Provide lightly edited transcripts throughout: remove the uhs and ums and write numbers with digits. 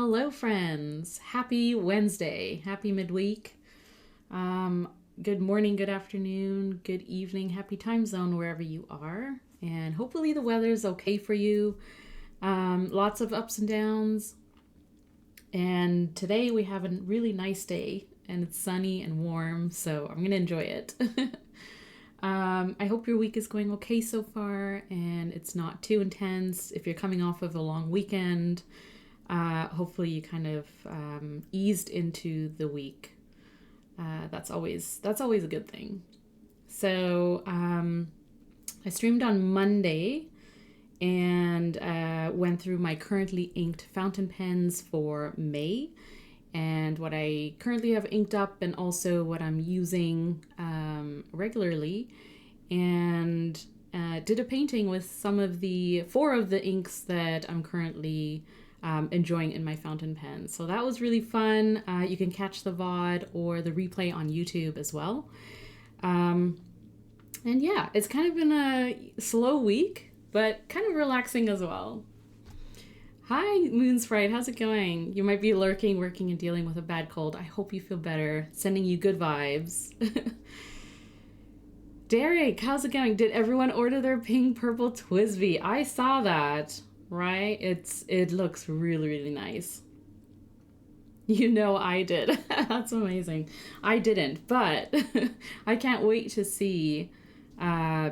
Hello, friends. Happy Wednesday. Happy midweek. Good morning, good afternoon, good evening. Happy time zone wherever you are. And hopefully the weather's okay for you. Lots of ups and downs. And today we have a really nice day and it's sunny and warm, so I'm going to enjoy it. I hope your week is going okay so far and it's not too intense. If you're coming off of a long weekend, hopefully you kind of eased into the week. That's always a good thing. So I streamed on Monday and went through my currently inked fountain pens for May and what I currently have inked up and also what I'm using regularly, and did a painting with four of the inks that I'm currently enjoying in my fountain pen. So that was really fun. You can catch the VOD or the replay on YouTube as well. And yeah, it's kind of been a slow week, but kind of relaxing as well. Hi, Moon Sprite. How's it going? You might be lurking, working, and dealing with a bad cold. I hope you feel better. Sending you good vibes. Derek, how's it going? Did everyone order their pink purple Twisby? I saw that. Right? It looks really, really nice. You know I did. That's amazing. I didn't, but I can't wait to see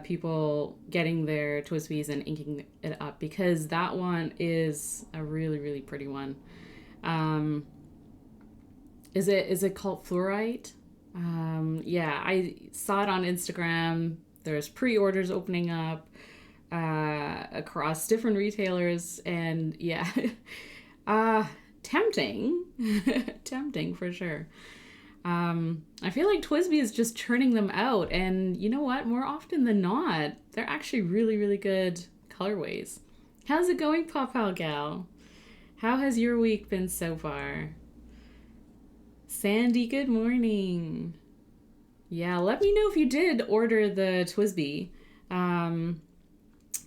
people getting their Twisbies and inking it up, because that one is a really, really pretty one. Is it called Fluorite? Yeah, I saw it on Instagram. There's pre-orders opening up across different retailers, and yeah, tempting. Tempting for sure. I feel like Twisby is just churning them out, and you know what? More often than not, they're actually really, really good colorways. How's it going, Pop-Pal Gal? How has your week been so far? Sandy, good morning. Yeah, let me know if you did order the Twisby.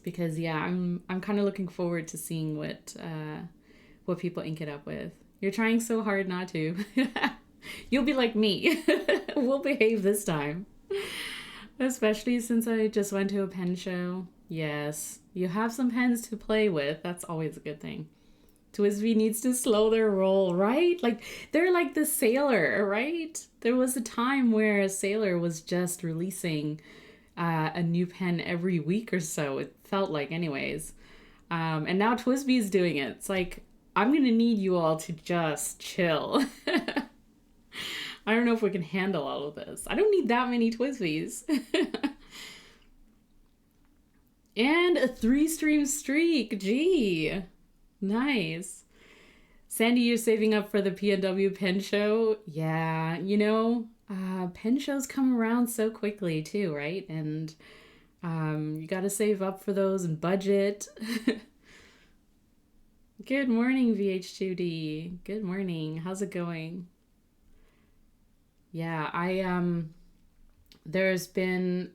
Because yeah, I'm kind of looking forward to seeing what people ink it up with. You're trying so hard not to. You'll be like me. We'll behave this time. Especially since I just went to a pen show. Yes, you have some pens to play with. That's always a good thing. Twisby needs to slow their roll, right? Like, they're like the Sailor, right? There was a time where Sailor was just releasing a new pen every week or so. It felt like, anyways. And now Twisby's doing it. It's like, I'm gonna need you all to just chill. I don't know if we can handle all of this. I don't need that many Twisbies. And a 3-stream streak. Gee, nice. Sandy, you're saving up for the PNW pen show? Yeah, pen shows come around so quickly too, right? And you gotta save up for those and budget. Good morning, VH2D. Good morning. How's it going? Yeah, there's been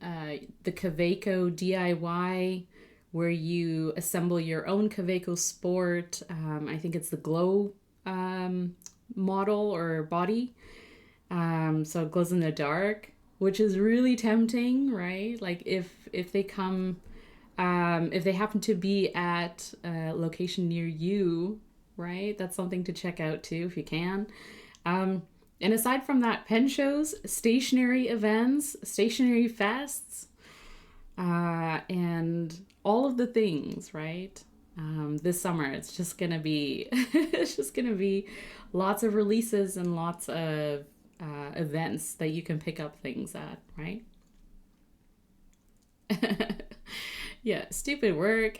the Kaweco DIY where you assemble your own Kaweco Sport. I think it's the Glow model or body. So it glows in the dark, which is really tempting, right? Like if they come, if they happen to be at a location near you, right? That's something to check out too if you can. And aside from that, pen shows, stationery events, stationery fests, and all of the things, right? This summer, it's just gonna be, lots of releases and lots of events that you can pick up things at, right? Yeah, stupid work.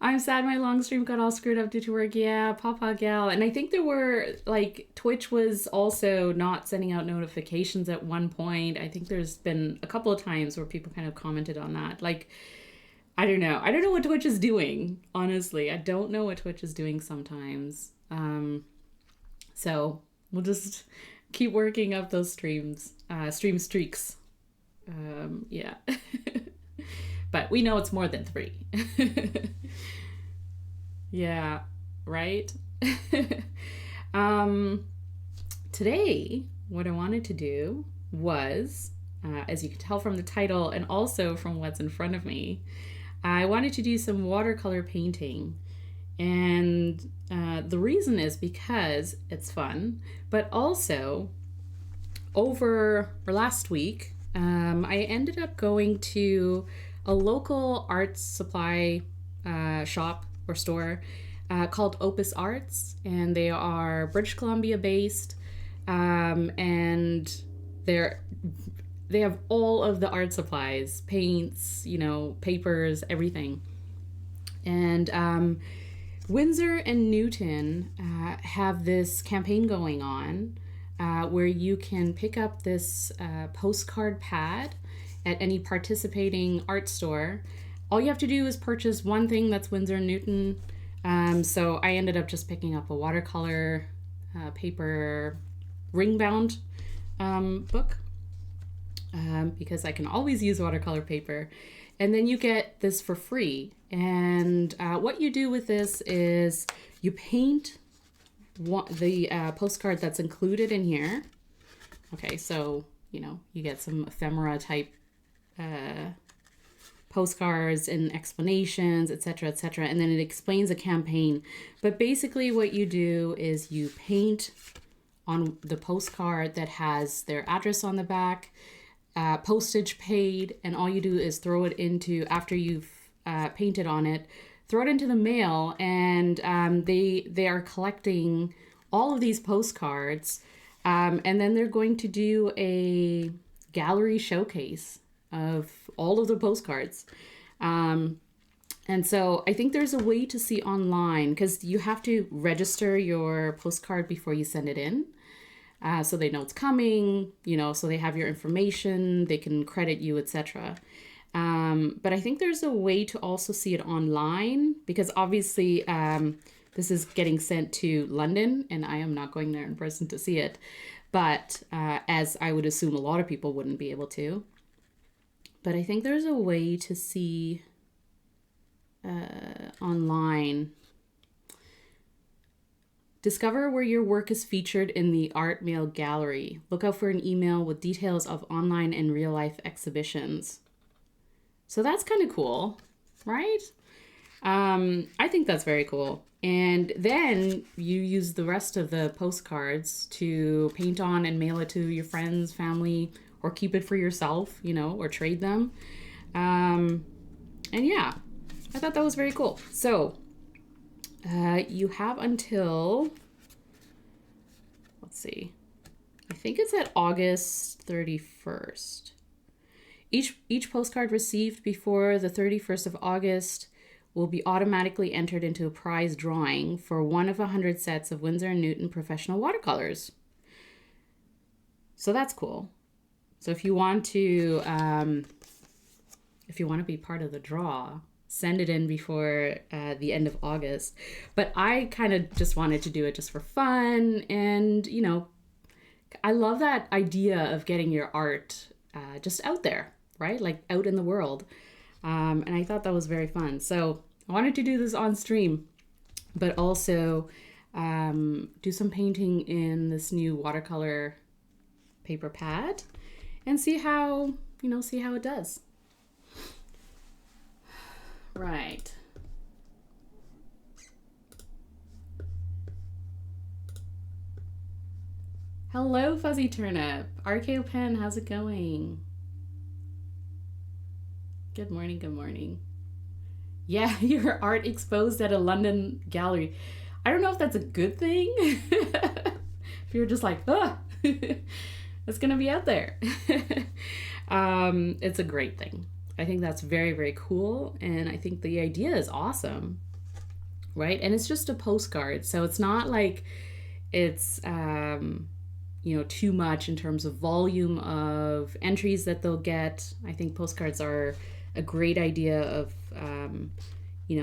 I'm sad my long stream got all screwed up due to work. Yeah, Papa Gal. And I think there were, like, Twitch was also not sending out notifications at one point. I think there's been a couple of times where people kind of commented on that. Like, I don't know. I don't know what Twitch is doing, honestly. I don't know what Twitch is doing sometimes. So we'll just keep working up those stream streaks. Yeah. But we know it's more than 3. Yeah. right? um, Today, what I wanted to do was, as you can tell from the title and also from what's in front of me, I wanted to do some watercolor painting. And the reason is because it's fun, but also last week, I ended up going to a local art supply shop or store called Opus Arts, and they are British Columbia based, and they have all of the art supplies, paints, papers, everything. And Winsor and Newton have this campaign going on where you can pick up this postcard pad at any participating art store. All you have to do is purchase one thing that's Winsor and Newton. So I ended up just picking up a watercolor paper ring-bound book because I can always use watercolor paper. And then you get this for free. And what you do with this is you paint the postcard that's included in here. Okay, so, you get some ephemera type postcards and explanations, etc., etc. And then it explains a campaign. But basically what you do is you paint on the postcard that has their address on the back, postage paid, and all you do is throw it into, after you've painted on it, throw it into the mail, and they are collecting all of these postcards, and then they're going to do a gallery showcase of all of the postcards. And so I think there's a way to see online, because you have to register your postcard before you send it in. So they know it's coming, so they have your information, they can credit you, etc. But I think there's a way to also see it online, because obviously this is getting sent to London and I am not going there in person to see it. But as I would assume a lot of people wouldn't be able to. But I think there's a way to see online. Discover where your work is featured in the Art Mail Gallery. Look out for an email with details of online and real-life exhibitions. So that's kind of cool, right? I think that's very cool. And then you use the rest of the postcards to paint on and mail it to your friends, family, or keep it for yourself, or trade them. And yeah, I thought that was very cool. So you have until, let's see, I think it's at August 31st. Each postcard received before the 31st of August will be automatically entered into a prize drawing for one of 100 sets of Winsor & Newton professional watercolors. So that's cool. So if you want to be part of the draw, send it in before the end of August. But I kind of just wanted to do it just for fun. And, I love that idea of getting your art just out there, right? Like out in the world. And I thought that was very fun. So I wanted to do this on stream, but also do some painting in this new watercolor paper pad and see how it does. Right. Hello, Fuzzy Turnip. RKO Pen, how's it going? Good morning, good morning. Yeah, your art exposed at a London gallery. I don't know if that's a good thing. If you're just like, it's gonna be out there. It's a great thing. I think that's very, very cool. And I think the idea is awesome, right? And it's just a postcard. So it's not like it's, too much in terms of volume of entries that they'll get. I think postcards are a great idea of,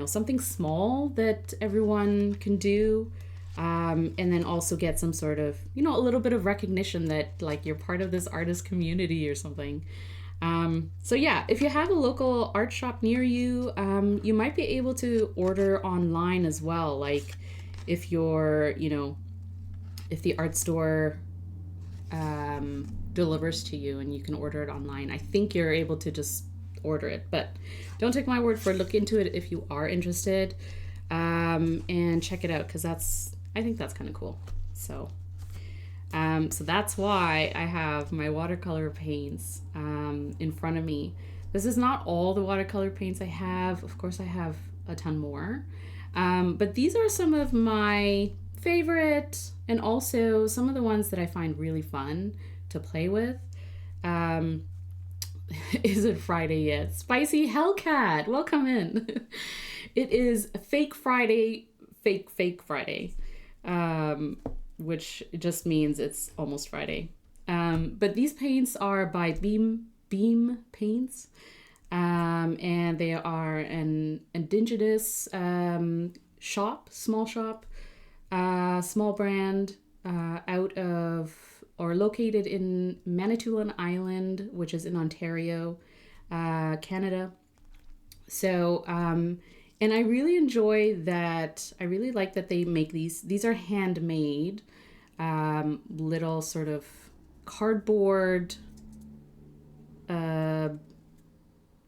something small that everyone can do. And then also get some sort of, a little bit of recognition that like you're part of this artist community or something. So yeah, if you have a local art shop near you, you might be able to order online as well. Like if you're, if the art store delivers to you and you can order it online. I think you're able to just order it, but don't take my word for it. Look into it if you are interested, and check it out, because I think that's kind of cool. So that's why I have my watercolor paints in front of me. This is not all the watercolor paints I have. Of course, I have a ton more. But these are some of my favorite, and also some of the ones that I find really fun to play with. Is it Friday yet? Spicy Hellcat, welcome in. It is Fake Friday, fake Friday, which just means it's almost Friday. But these paints are by Beam Paints, and they are an indigenous small brand out of, or located in Manitoulin Island, which is in Ontario, Canada. So, and I really enjoy that. I really like that they make these are handmade, little sort of cardboard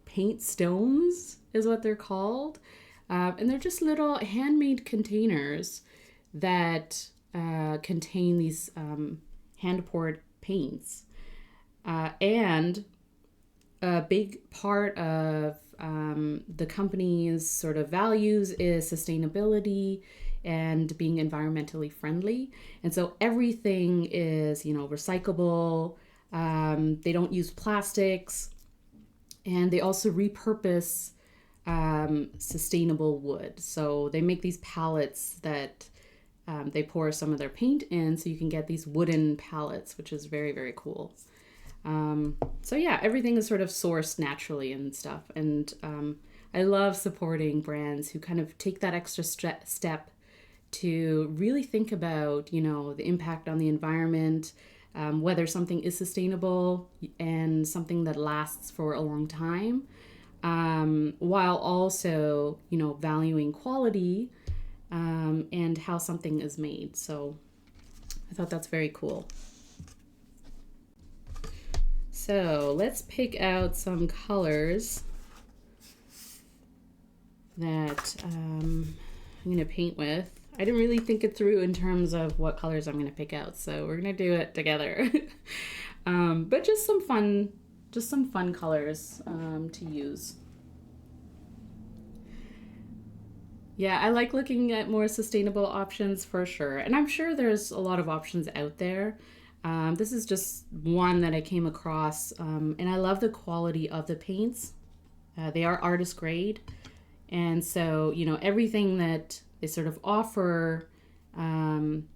paint stones is what they're called. And they're just little handmade containers that contain these hand-poured paints. And a big part of the company's sort of values is sustainability and being environmentally friendly. And so everything is, recyclable. They don't use plastics. And they also repurpose sustainable wood. So they make these pallets that they pour some of their paint in, so you can get these wooden pallets, which is very, very cool. So yeah, everything is sort of sourced naturally and stuff. And I love supporting brands who kind of take that extra step to really think about, the impact on the environment, whether something is sustainable and something that lasts for a long time, while also, valuing quality and how something is made. So I thought that's very cool. So let's pick out some colors that I'm going to paint with. I didn't really think it through in terms of what colors I'm going to pick out, so we're going to do it together. But just some fun colors to use. Yeah, I like looking at more sustainable options for sure. And I'm sure there's a lot of options out there. This is just one that I came across, and I love the quality of the paints. They are artist grade. And so, everything that they sort of offer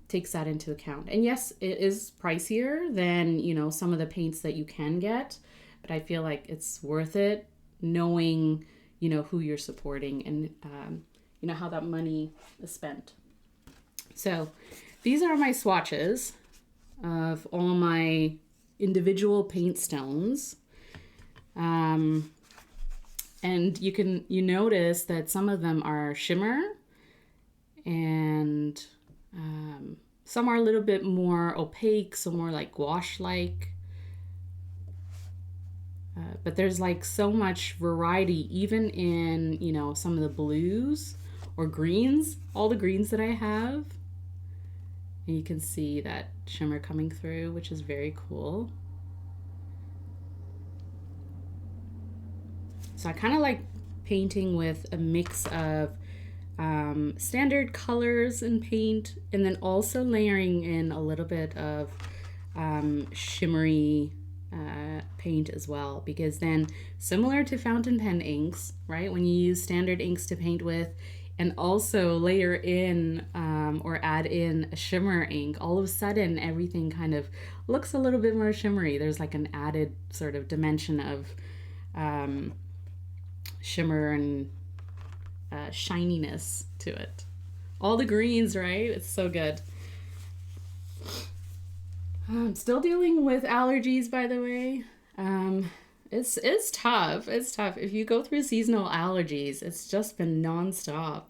takes that into account. And yes, it is pricier than, some of the paints that you can get, but I feel like it's worth it knowing, who you're supporting and, how that money is spent. So these are my swatches of all my individual paint stones. And you notice that some of them are shimmer, and some are a little bit more opaque, some more like gouache-like. But there's like so much variety, even in, some of the blues or greens, all the greens that I have. And you can see that shimmer coming through, which is very cool. So I kind of like painting with a mix of standard colors and paint, and then also layering in a little bit of shimmery paint as well, because then, similar to fountain pen inks, right, when you use standard inks to paint with and also layer in or add in a shimmer ink, all of a sudden everything kind of looks a little bit more shimmery. There's like an added sort of dimension of shimmer and shininess to it. All the greens, right? It's so good. I'm still dealing with allergies, by the way. It's tough. It's tough. If you go through seasonal allergies, it's just been nonstop.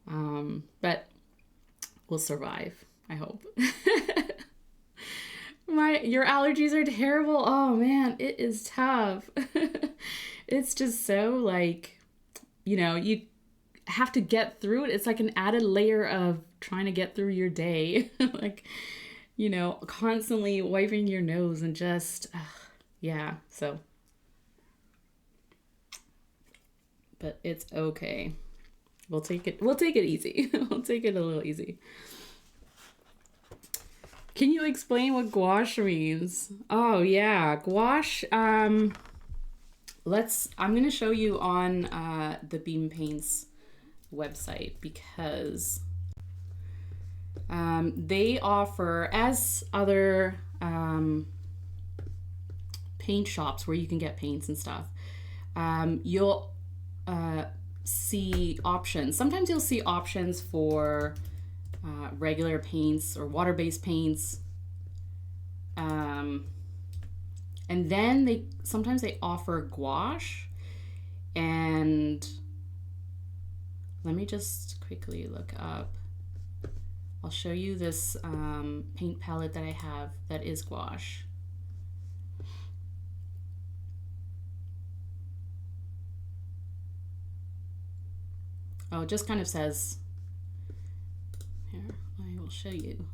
But will survive, I hope. Your allergies are terrible. Oh man, it is tough. It's just so like, you have to get through it. It's like an added layer of trying to get through your day. Like, constantly wiping your nose and just, yeah, so. But it's okay. We'll take it easy. We'll take it a little easy. Can you explain what gouache means? Oh yeah, gouache. I'm gonna show you on the Beam Paints website because they offer, as other paint shops where you can get paints and stuff, you'll see options. Sometimes you'll see options for regular paints or water-based paints, and then sometimes they offer gouache. And let me just quickly look up. I'll show you this paint palette that I have that is gouache. Oh, it just kind of says, here, I will show you.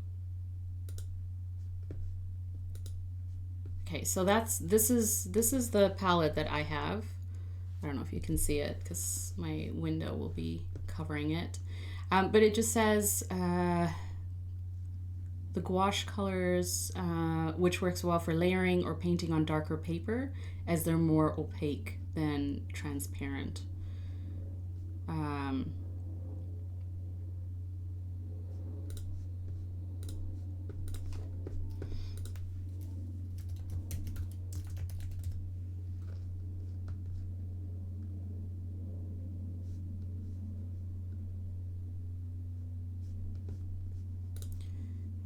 Okay, so this is the palette that I have. I don't know if you can see it because my window will be covering it. But it just says the gouache colors, which works well for layering or painting on darker paper, as they're more opaque than transparent.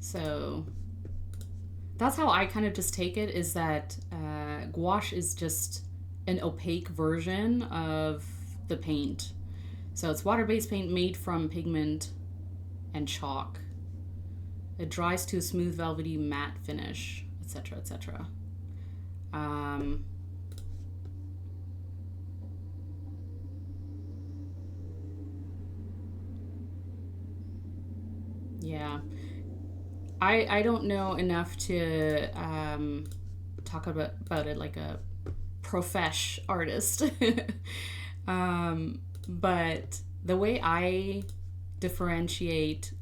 So that's how I kind of just take it, is that gouache is just an opaque version of the paint. So it's water-based paint made from pigment and chalk. It dries to a smooth, velvety, matte finish, etc., etc. Yeah. I don't know enough to talk about it like a profesh artist. But the way I differentiate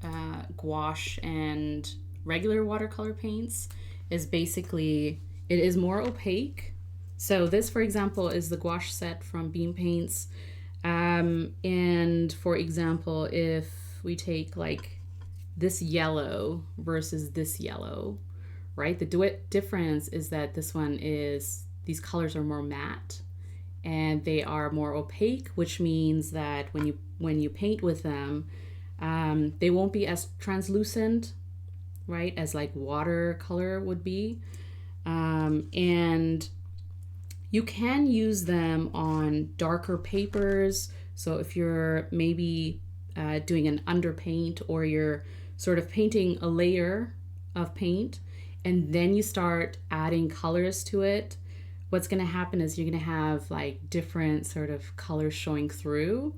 gouache and regular watercolor paints is basically it is more opaque. So this, for example, is the gouache set from Beam Paints. And for example, if we take like this yellow versus this yellow, right? The difference is that these colors are more matte and they are more opaque, which means that when you paint with them, they won't be as translucent, right, as like watercolor would be. And you can use them on darker papers. So if you're maybe doing an underpaint, or you're sort of painting a layer of paint and then you start adding colors to it, what's going to happen is you're going to have like different sort of colors showing through.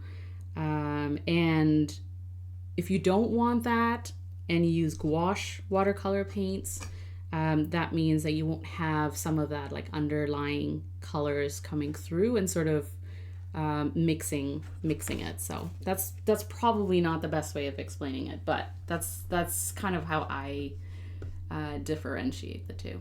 And if you don't want that and you use gouache watercolor paints, that means that you won't have some of that like underlying colors coming through and sort of mixing it. So that's probably not the best way of explaining it, but that's kind of how I differentiate the two.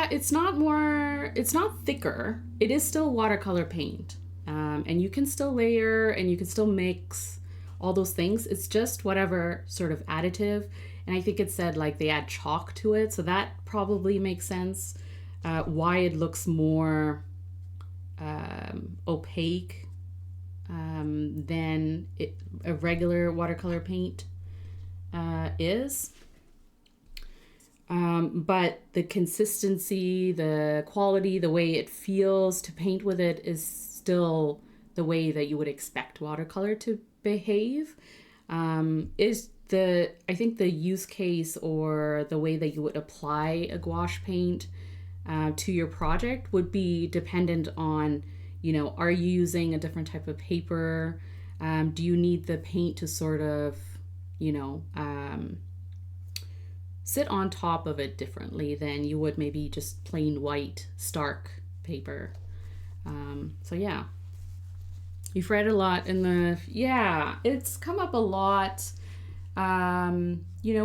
It's not thicker. It is still watercolor paint, and you can still layer and you can still mix all those things. It's just whatever sort of additive. And I think it said like they add chalk to it, so that probably makes sense. Why it looks more opaque than a regular watercolor paint is. But the consistency, the quality, the way it feels to paint with it is still the way that you would expect watercolor to behave. I think the use case or the way that you would apply a gouache paint to your project would be dependent on, are you using a different type of paper? Do you need the paint to sort of, sit on top of it differently than you would maybe just plain white, stark paper? So yeah. You've read a lot it's come up a lot,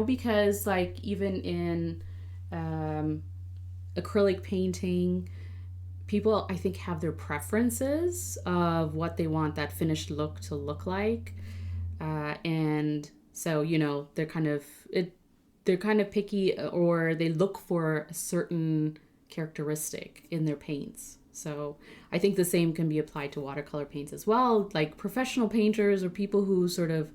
because like even in acrylic painting, people I think have their preferences of what they want that finished look to look like. And so, they're kind of picky, or they look for a certain characteristic in their paints. So I think the same can be applied to watercolor paints as well. Like professional painters or people who sort of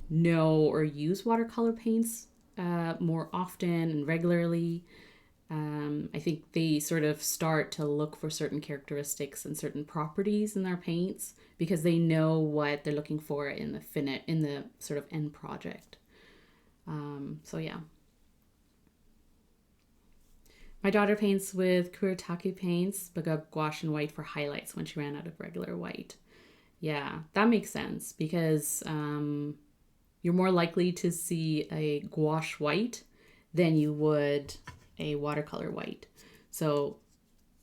know or use watercolor paints more often and regularly, I think they sort of start to look for certain characteristics and certain properties in their paints because they know what they're looking for in the sort of end project. So yeah. My daughter paints with Kuretake paints, but got gouache and white for highlights when she ran out of regular white. Yeah, that makes sense because you're more likely to see a gouache white than you would a watercolor white. So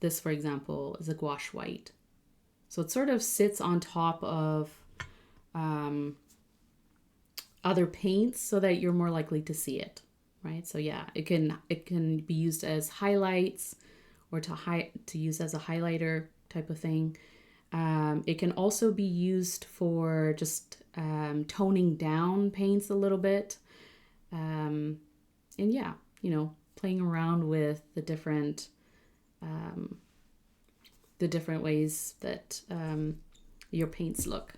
this, for example, is a gouache white. So it sort of sits on top of other paints so that you're more likely to see it. Right, so yeah, it can be used as highlights or to use as a highlighter type of thing. It can also be used for just toning down paints a little bit, and yeah, playing around with the different ways that your paints look.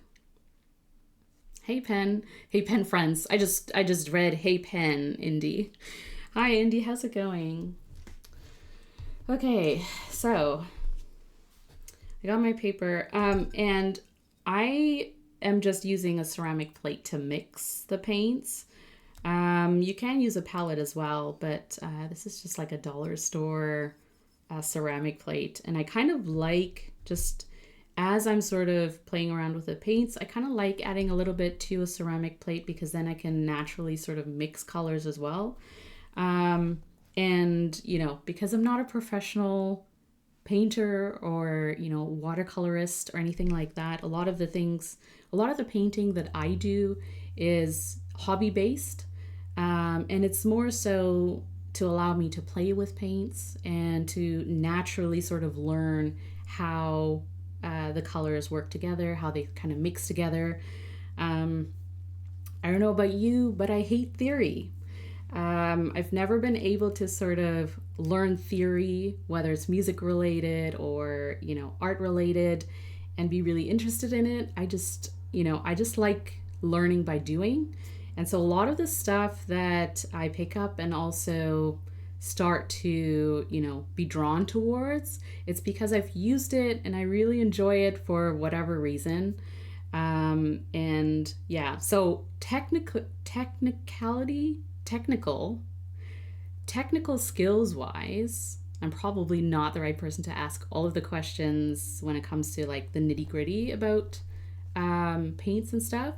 Hey Pen friends. I just read Hey Pen, Indy. Hi Indy, how's it going? Okay, so I got my paper, and I am just using a ceramic plate to mix the paints. You can use a palette as well, but this is just like a dollar store ceramic plate, and I kind of like just as I'm sort of playing around with the paints, I kind of like adding a little bit to a ceramic plate because then I can naturally sort of mix colors as well. And, because I'm not a professional painter or, watercolorist or anything like that, a lot of the painting that I do is hobby based. And it's more so to allow me to play with paints and to naturally sort of learn how the colors work together, how they kind of mix together. I don't know about you, but I hate theory. I've never been able to sort of learn theory, whether it's music related or, art related, and be really interested in it. I just like learning by doing. And so a lot of the stuff that I pick up and also start to, be drawn towards, it's because I've used it and I really enjoy it for whatever reason. And yeah, so technical skills wise, I'm probably not the right person to ask all of the questions when it comes to like the nitty gritty about paints and stuff.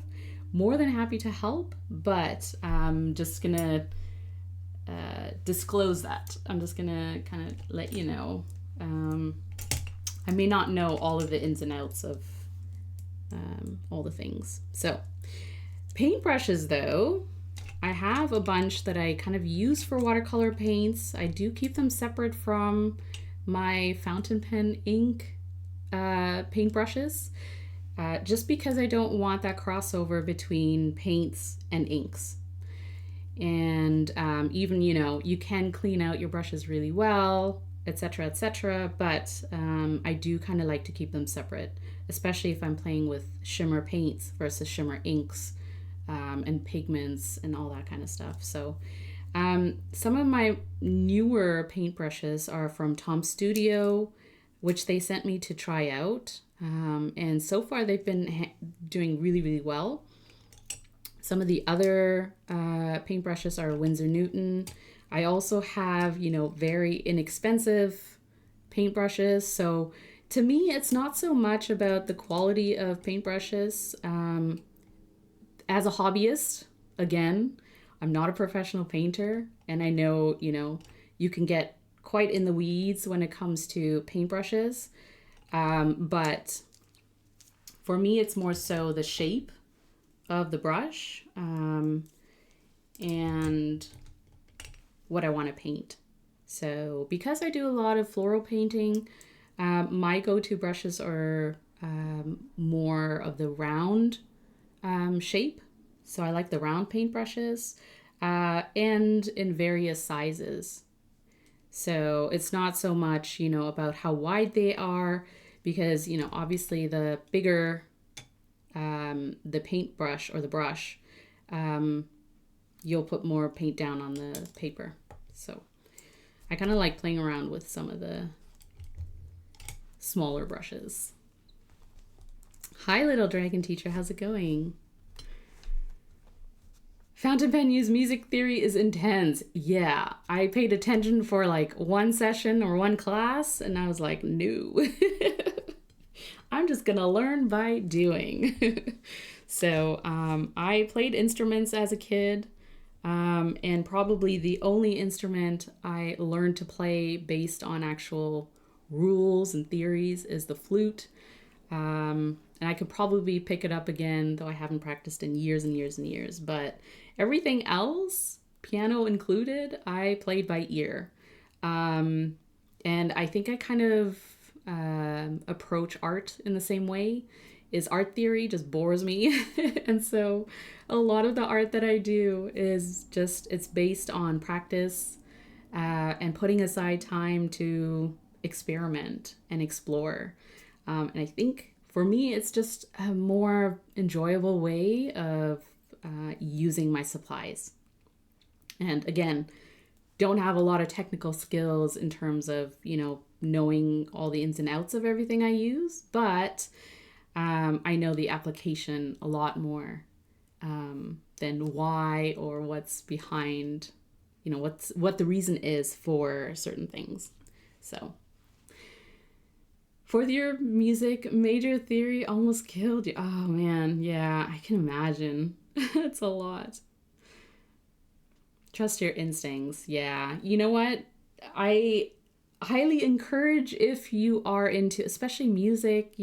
More than happy to help, but I'm just gonna disclose that. I'm just gonna kind of let you know. I may not know all of the ins and outs of all the things. So paintbrushes though, I have a bunch that I kind of use for watercolor paints. I do keep them separate from my fountain pen ink paintbrushes, just because I don't want that crossover between paints and inks. And even, you can clean out your brushes really well, etc., but I do kind of like to keep them separate, especially if I'm playing with shimmer paints versus shimmer inks, and pigments and all that kind of stuff. So some of my newer paintbrushes are from Tom Studio, which they sent me to try out. And so far they've been doing really, really well. Some of the other paintbrushes are Winsor Newton. I also have, very inexpensive paintbrushes. So to me, it's not so much about the quality of paintbrushes. As a hobbyist, again, I'm not a professional painter, and I know, you can get quite in the weeds when it comes to paintbrushes. But for me, it's more so the shape of the brush and what I want to paint. So because I do a lot of floral painting, my go-to brushes are more of the round shape. So I like the round paint brushes and in various sizes. So it's not so much, about how wide they are, because, obviously the bigger the paintbrush or the brush, you'll put more paint down on the paper. So I kind of like playing around with some of the smaller brushes. Hi, little dragon teacher. How's it going? Fountain pen use music theory is intense. Yeah, I paid attention for like one session or one class, and I was like, no. I'm just gonna learn by doing. So I played instruments as a kid, and probably the only instrument I learned to play based on actual rules and theories is the flute. And I could probably pick it up again, though I haven't practiced in years and years and years. But everything else, piano included, I played by ear. And I think I kind of approach art in the same way. Is art theory just bores me. And so a lot of the art that I do is just, it's based on practice and putting aside time to experiment and explore. And I think for me, it's just a more enjoyable way of using my supplies. And again, don't have a lot of technical skills in terms of, knowing all the ins and outs of everything I use, but I know the application a lot more than why or what's behind, what the reason is for certain things. So fourth year music major theory almost killed you. Oh man, yeah, I can imagine. It's a lot. Trust your instincts. Yeah. You know what? I highly encourage, if you are into especially music,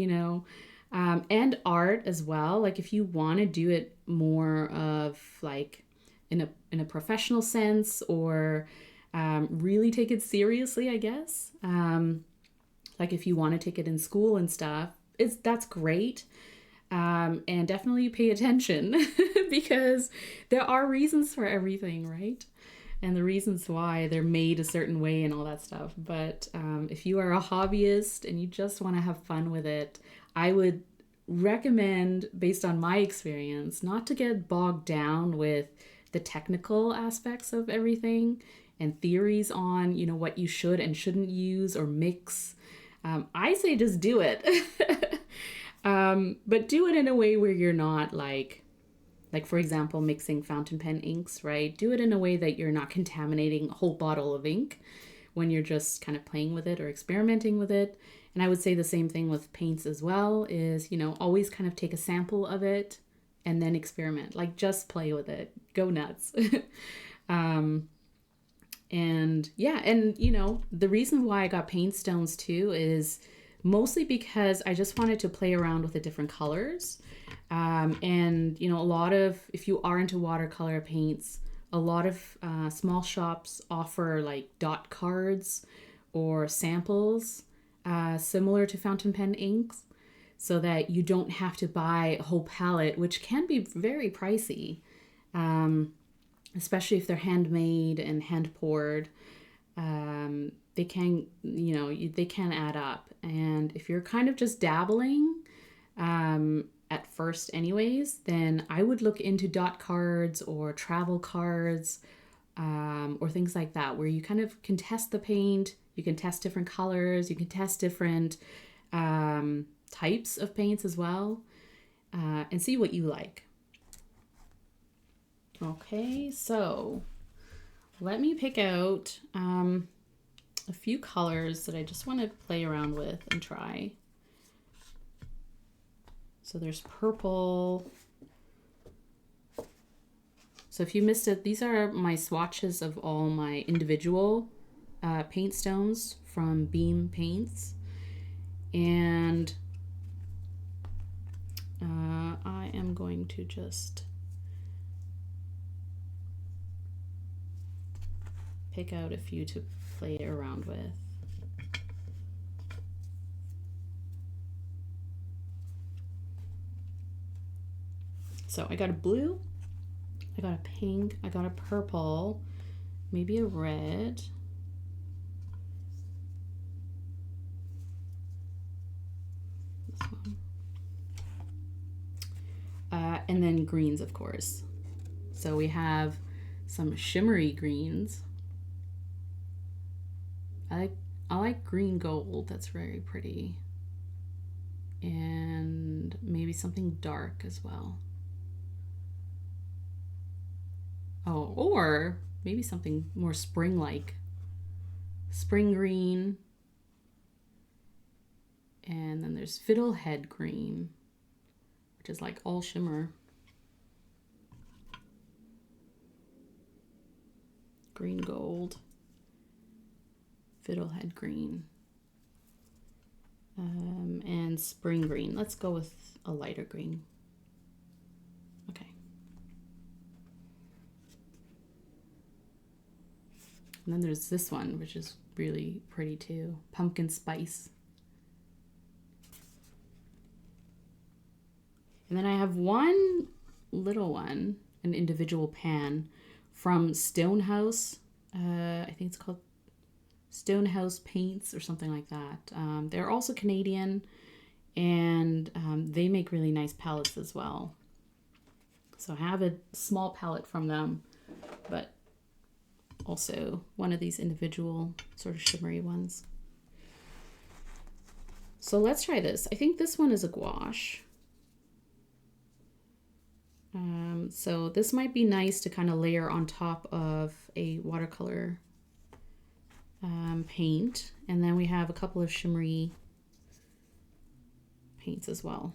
and art as well. Like if you want to do it more of like in a professional sense, or really take it seriously, I guess. Like if you want to take it in school and stuff, that's great. And definitely pay attention because there are reasons for everything, right? And the reasons why they're made a certain way and all that stuff. But if you are a hobbyist and you just want to have fun with it, I would recommend, based on my experience, not to get bogged down with the technical aspects of everything and theories on, what you should and shouldn't use or mix. I say just do it. But do it in a way where you're not like for example, mixing fountain pen inks, right? Do it in a way that you're not contaminating a whole bottle of ink when you're just kind of playing with it or experimenting with it. And I would say the same thing with paints as well, is, always kind of take a sample of it and then experiment. Like just play with it. Go nuts. And yeah, and the reason why I got paint stones too is mostly because I just wanted to play around with the different colors. And a lot of, if you are into watercolor paints, a lot of small shops offer like dot cards or samples similar to fountain pen inks, so that you don't have to buy a whole palette, which can be very pricey, especially if they're handmade and hand poured. They can, they can add up. And if you're kind of just dabbling at first anyways, then I would look into dot cards or travel cards or things like that, where you kind of can test the paint, you can test different colors, you can test different types of paints as well, and see what you like. Okay, so let me pick out a few colors that I just want to play around with and try. So there's purple. So if you missed it, these are my swatches of all my individual paint stones from Beam Paints. And I am going to just pick out a few to play around with. So I got a blue, I got a pink, I got a purple, maybe a red. This one. And then greens, of course. So we have some shimmery greens. I like green gold, that's very pretty. And maybe something dark as well. Oh, or maybe something more spring-like. Spring green. And then there's fiddlehead green, which is like all shimmer. Green gold. Fiddlehead green. And spring green. Let's go with a lighter green. Okay. And then there's this one, which is really pretty too. Pumpkin spice. And then I have one little one, an individual pan from Stonehouse. I think it's called Stonehouse Paints or something like that. They're also Canadian, and they make really nice palettes as well. So I have a small palette from them, but also one of these individual sort of shimmery ones. So let's try this. I think this one is a gouache. So this might be nice to kind of layer on top of a watercolor paint. And then we have a couple of shimmery paints as well.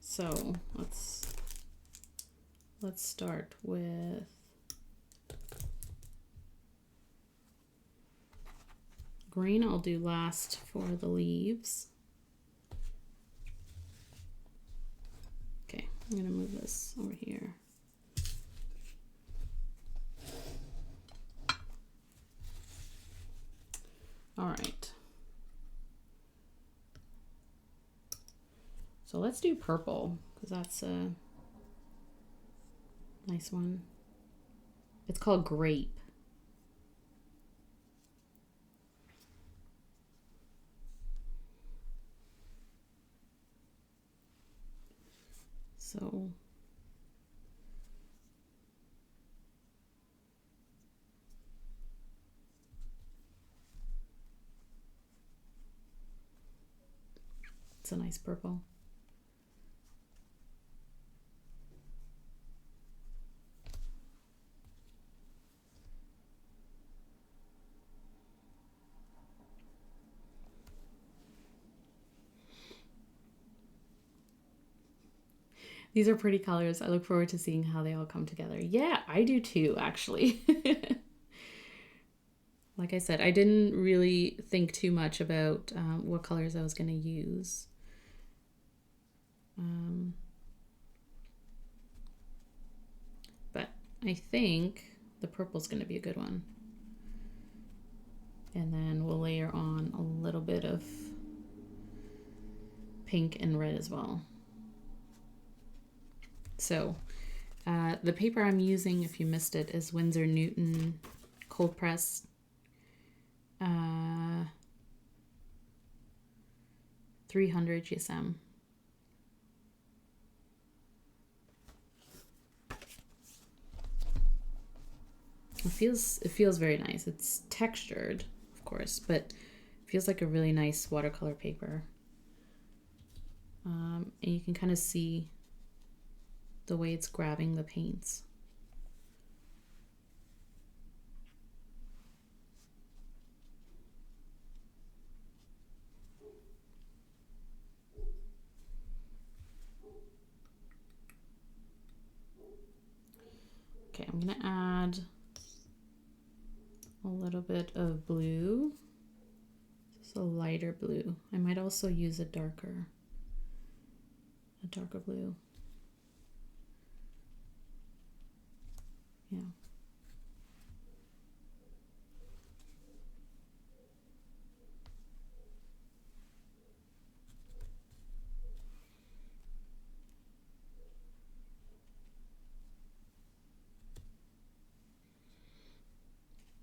So let's start with green. I'll do last for the leaves. Okay, I'm gonna move this over here. All right. So let's do purple, because that's a nice one. It's called Grape. So it's a nice purple. These are pretty colors. I look forward to seeing how they all come together. Yeah, I do too, actually. Like I said, I didn't really think too much about what colors I was going to use. But I think the purple's going to be a good one. And then we'll layer on a little bit of pink and red as well. So the paper I'm using, if you missed it, is Winsor Newton cold press 300 GSM. It feels very nice. It's textured, of course, but Feels like a really nice watercolor paper. And you can kind of see the way it's grabbing the paints. Okay, I'm gonna add a little bit of blue. Just a lighter blue. I might also use a darker blue. Yeah.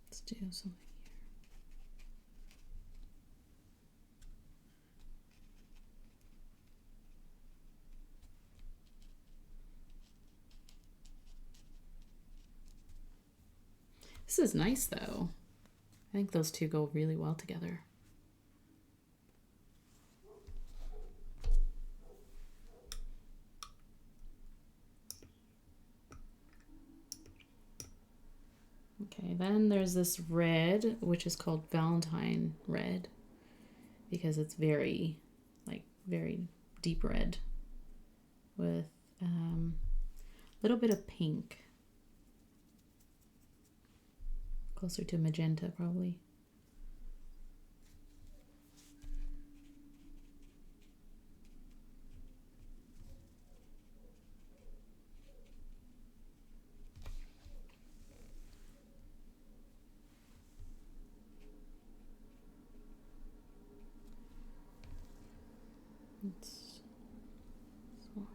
Let's do something here. This is nice though. I think those two go really well together. Okay, then there's this red, which is called Valentine red, because it's very deep red with a little bit of pink. Closer to magenta, probably. Let's swatch.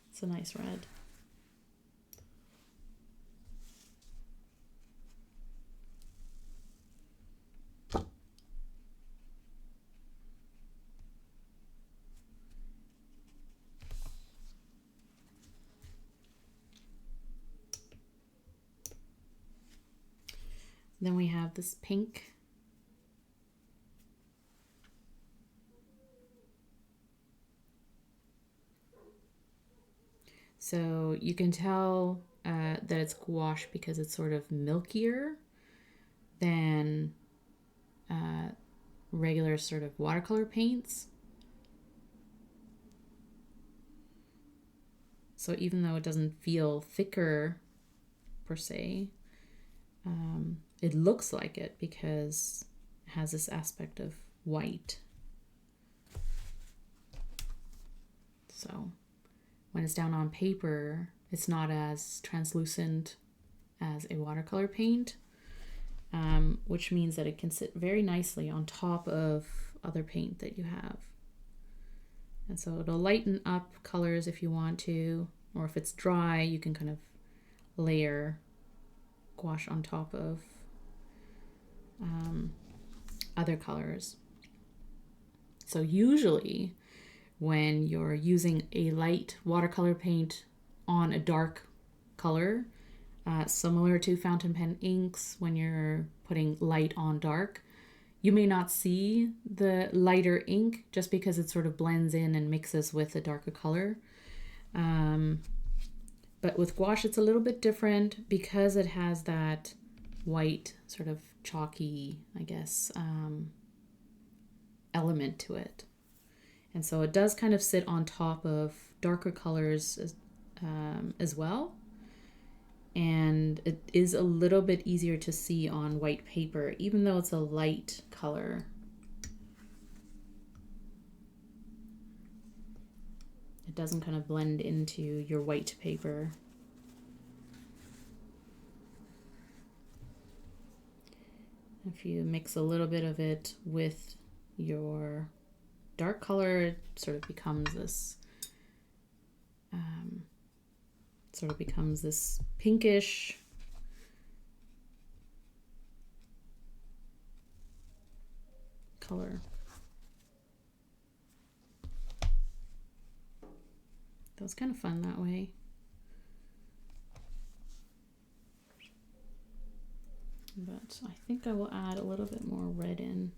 It's a nice red. Then we have this pink. So you can tell that it's gouache because it's sort of milkier than regular sort of watercolor paints. So even though it doesn't feel thicker per se, it looks like it because it has this aspect of white. So when it's down on paper, it's not as translucent as a watercolor paint, which means that it can sit very nicely on top of other paint that you have. And so it'll lighten up colors if you want to, or if it's dry, you can kind of layer gouache on top of other colors. So usually when you're using a light watercolor paint on a dark color, similar to fountain pen inks, when you're putting light on dark, you may not see the lighter ink just because it sort of blends in and mixes with a darker color. But with gouache, it's a little bit different because it has that white sort of chalky, I guess, element to it. And so it does kind of sit on top of darker colors as well. And it is a little bit easier to see on white paper, even though it's a light color. It doesn't kind of blend into your white paper. If you mix a little bit of it with your dark color, it sort of becomes this pinkish color. That was kind of fun that way. But I think I will add a little bit more red in.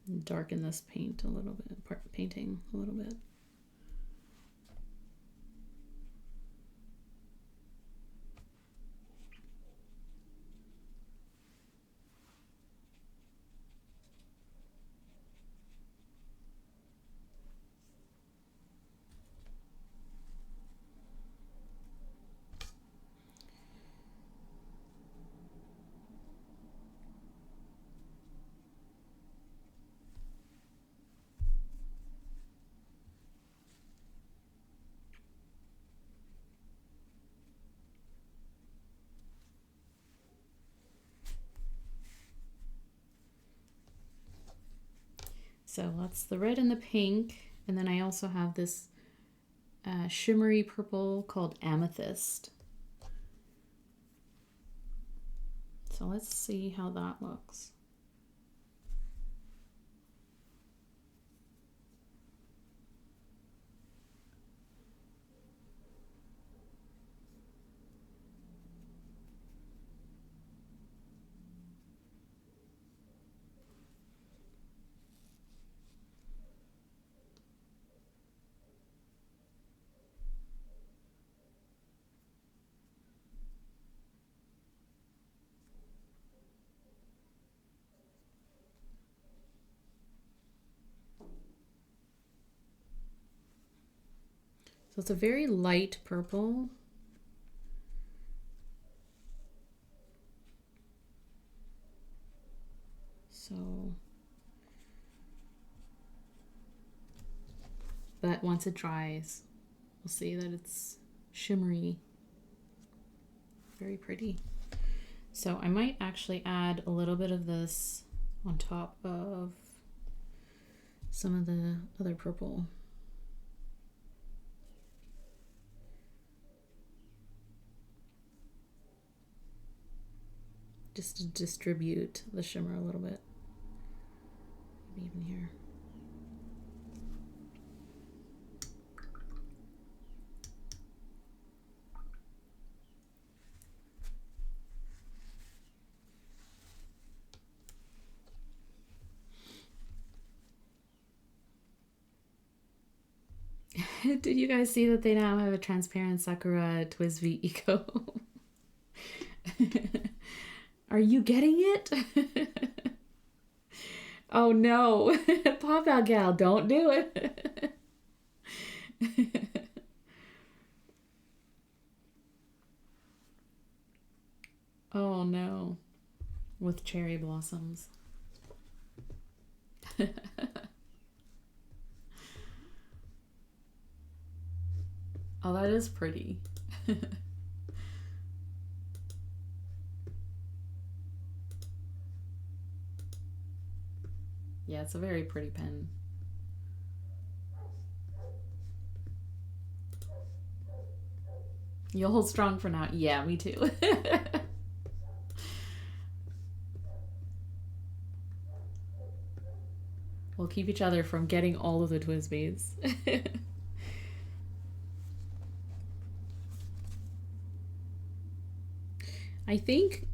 And darken this paint a little bit, painting a little bit. So that's the red and the pink. And then I also have this shimmery purple called Amethyst. So let's see how that looks. So it's a very light purple. So, but once it dries, we'll see that it's shimmery. Very pretty. So I might actually add a little bit of this on top of some of the other purple. Just to distribute the shimmer a little bit. Maybe even here. Did you guys see that they now have a transparent Sakura TWSBI Eco? Are you getting it? Oh no, Pop Out Gal, don't do it. Oh no, with cherry blossoms. Oh, that is pretty. Yeah, it's a very pretty pen. You'll hold strong for now. Yeah, me too. We'll keep each other from getting all of the TWSBIs. I think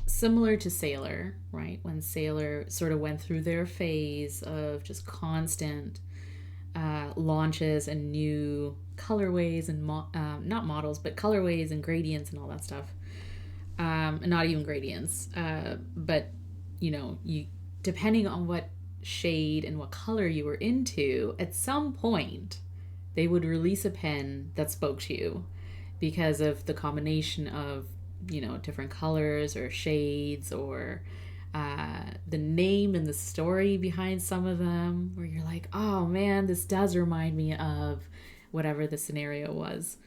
similar to Sailor, right? When Sailor sort of went through their phase of just constant launches and new colorways and not models, but colorways and gradients and all that stuff. And not even gradients, but you know, you depending on what shade and what color you were into, at some point they would release a pen that spoke to you because of the combination of, you know, different colors or shades or the name and the story behind some of them, where you're like, oh man, this does remind me of whatever the scenario was.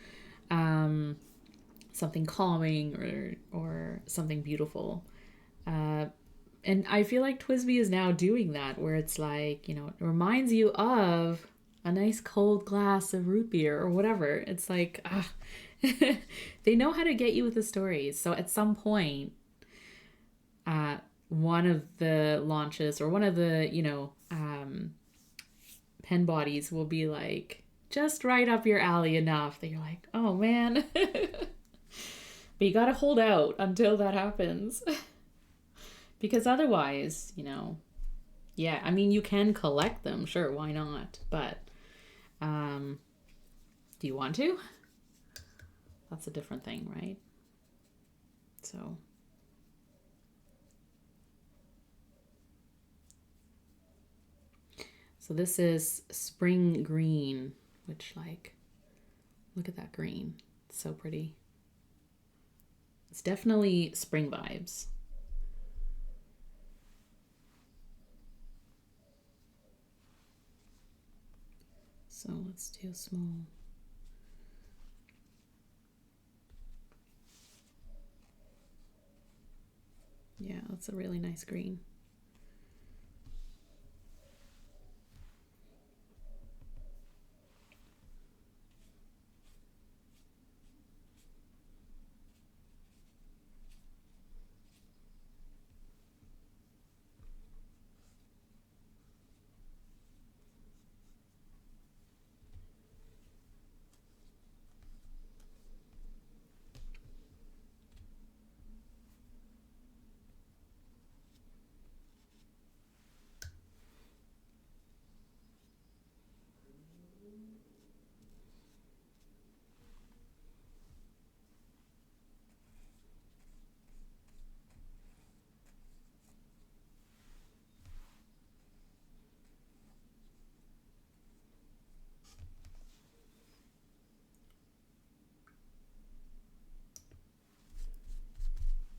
Something calming or something beautiful. And I feel like TWSBI is now doing that, where it's like, you know, it reminds you of a nice cold glass of root beer or whatever. It's like, they know how to get you with the stories. So at some point, one of the launches or one of the, pen bodies will be like, just right up your alley enough that you're like, oh man. But you got to hold out until that happens. Because otherwise, yeah, I mean, you can collect them, sure, why not? But do you want to? That's a different thing, right? So this is spring green, which, like, look at that green. It's so pretty. It's definitely spring vibes. So let's do a small. Yeah, that's a really nice green.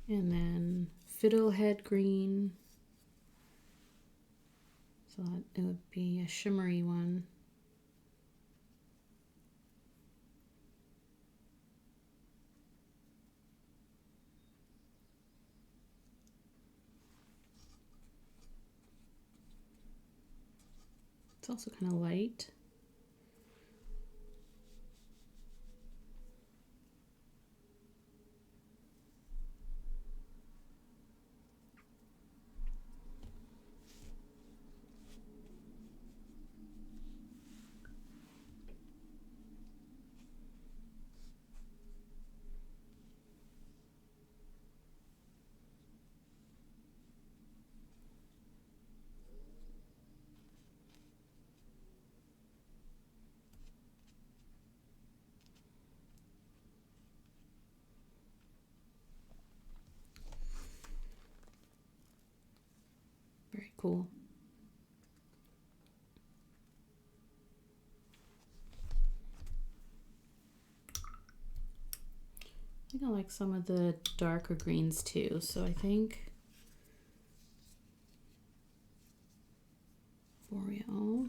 And then fiddlehead green. So it would be a shimmery one. It's also kind of light. Very cool. I think I like some of the darker greens too, so I think Boreal.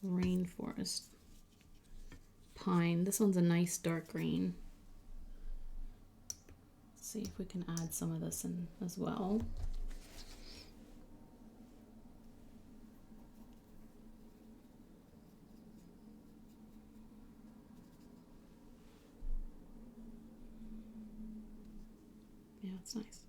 Rainforest. Pine. This one's a nice dark green. Let's see if we can add some of this in as well. Yeah, it's nice.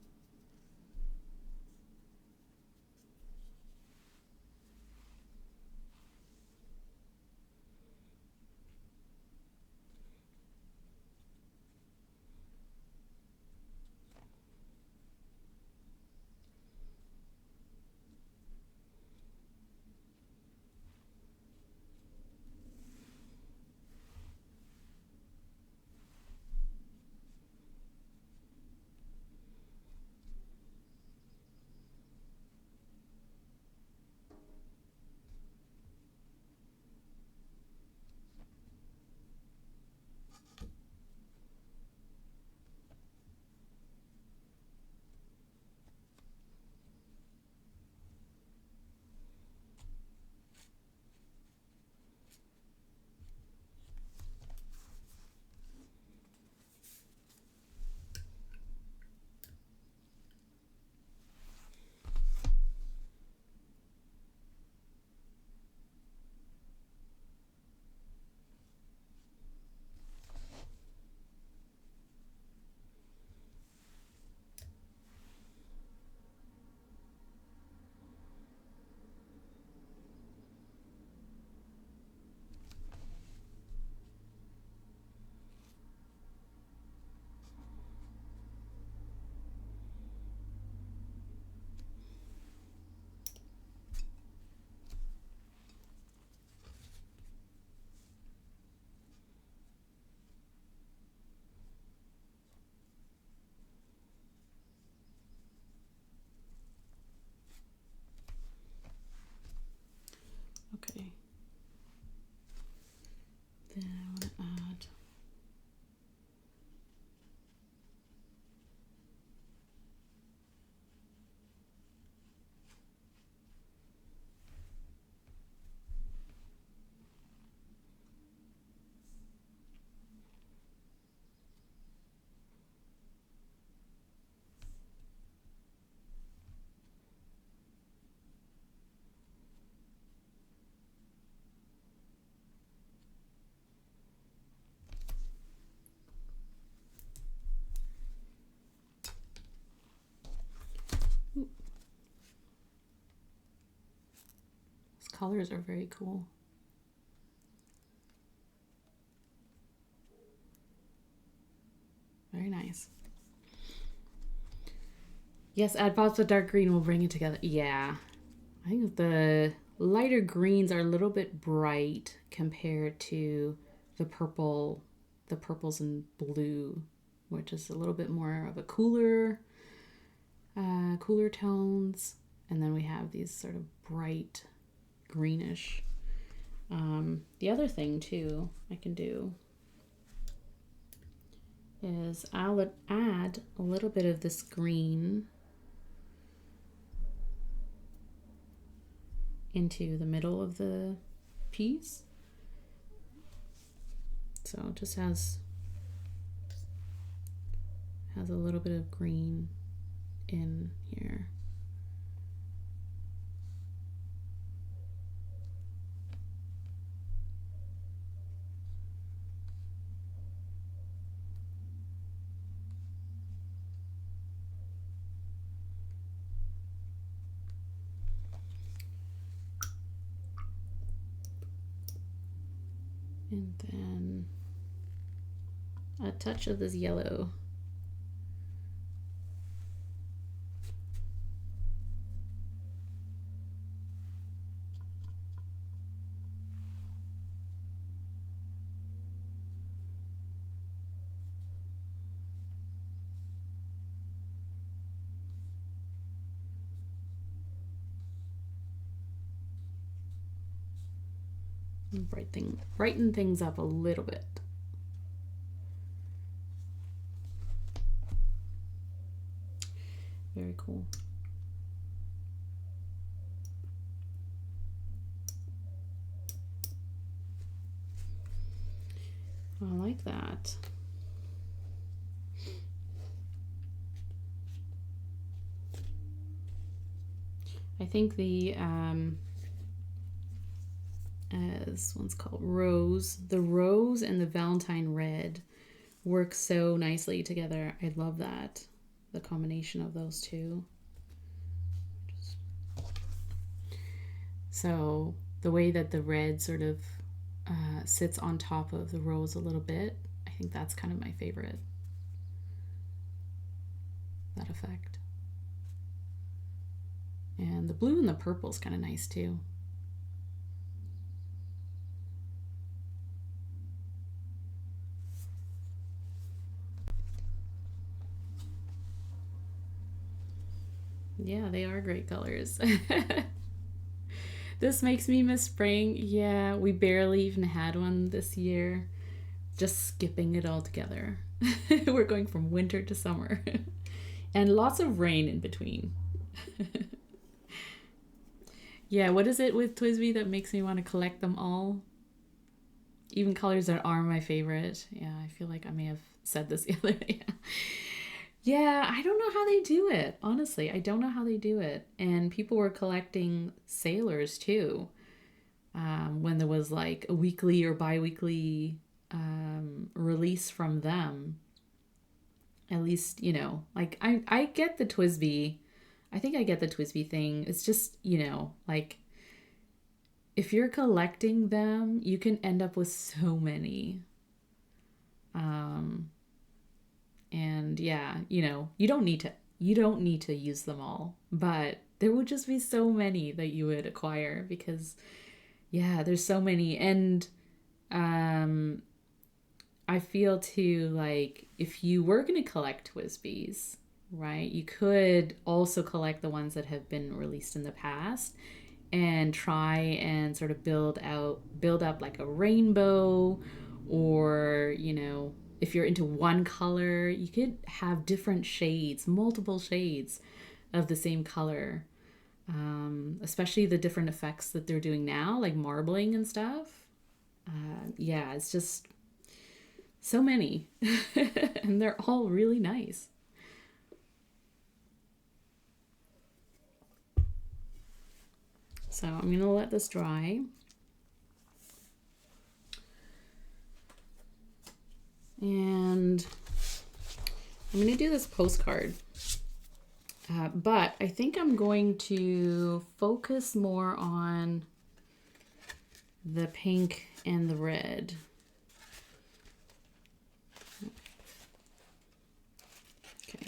colors are very cool. Very nice. Yes, add pops of dark green will bring it together. Yeah. I think the lighter greens are a little bit bright compared to the purples and blue, which is a little bit more of a cooler tones. And then we have these sort of bright greenish. The other thing too I can do is I'll add a little bit of this green into the middle of the piece. So it just has a little bit of green in here. And then a touch of this yellow. Brighten things up a little bit. Very cool. I like that. I think this one's called Rose. The Rose and the Valentine Red work so nicely together. I love that. The combination of those two. So the way that the red sort of sits on top of the rose a little bit, I think that's kind of my favorite. That effect. And the blue and the purple is kind of nice too. Yeah, they are great colors. This makes me miss spring. Yeah, we barely even had one this year. Just skipping it all together. We're going from winter to summer. And lots of rain in between. Yeah, what is it with TWSBI that makes me want to collect them all? Even colors that are my favorite. Yeah, I feel like I may have said this the other day. Yeah, I don't know how they do it. Honestly, I don't know how they do it. And people were collecting sailors too. When there was like a weekly or bi-weekly release from them. At least, you know, like I get the TWSBI. I think I get the TWSBI thing. It's just, you know, like if you're collecting them, you can end up with so many. And yeah, you know, you don't need to use them all, but there would just be so many that you would acquire because yeah, there's so many. And I feel too like if you were going to collect TWSBIs, right, you could also collect the ones that have been released in the past and try and sort of build up like a rainbow, or, you know, if you're into one color, you could have different shades, multiple shades of the same color. Especially the different effects that they're doing now, like marbling and stuff. Yeah, it's just so many. And they're all really nice. So I'm going to let this dry. And I'm going to do this postcard. But I think I'm going to focus more on the pink and the red. Okay.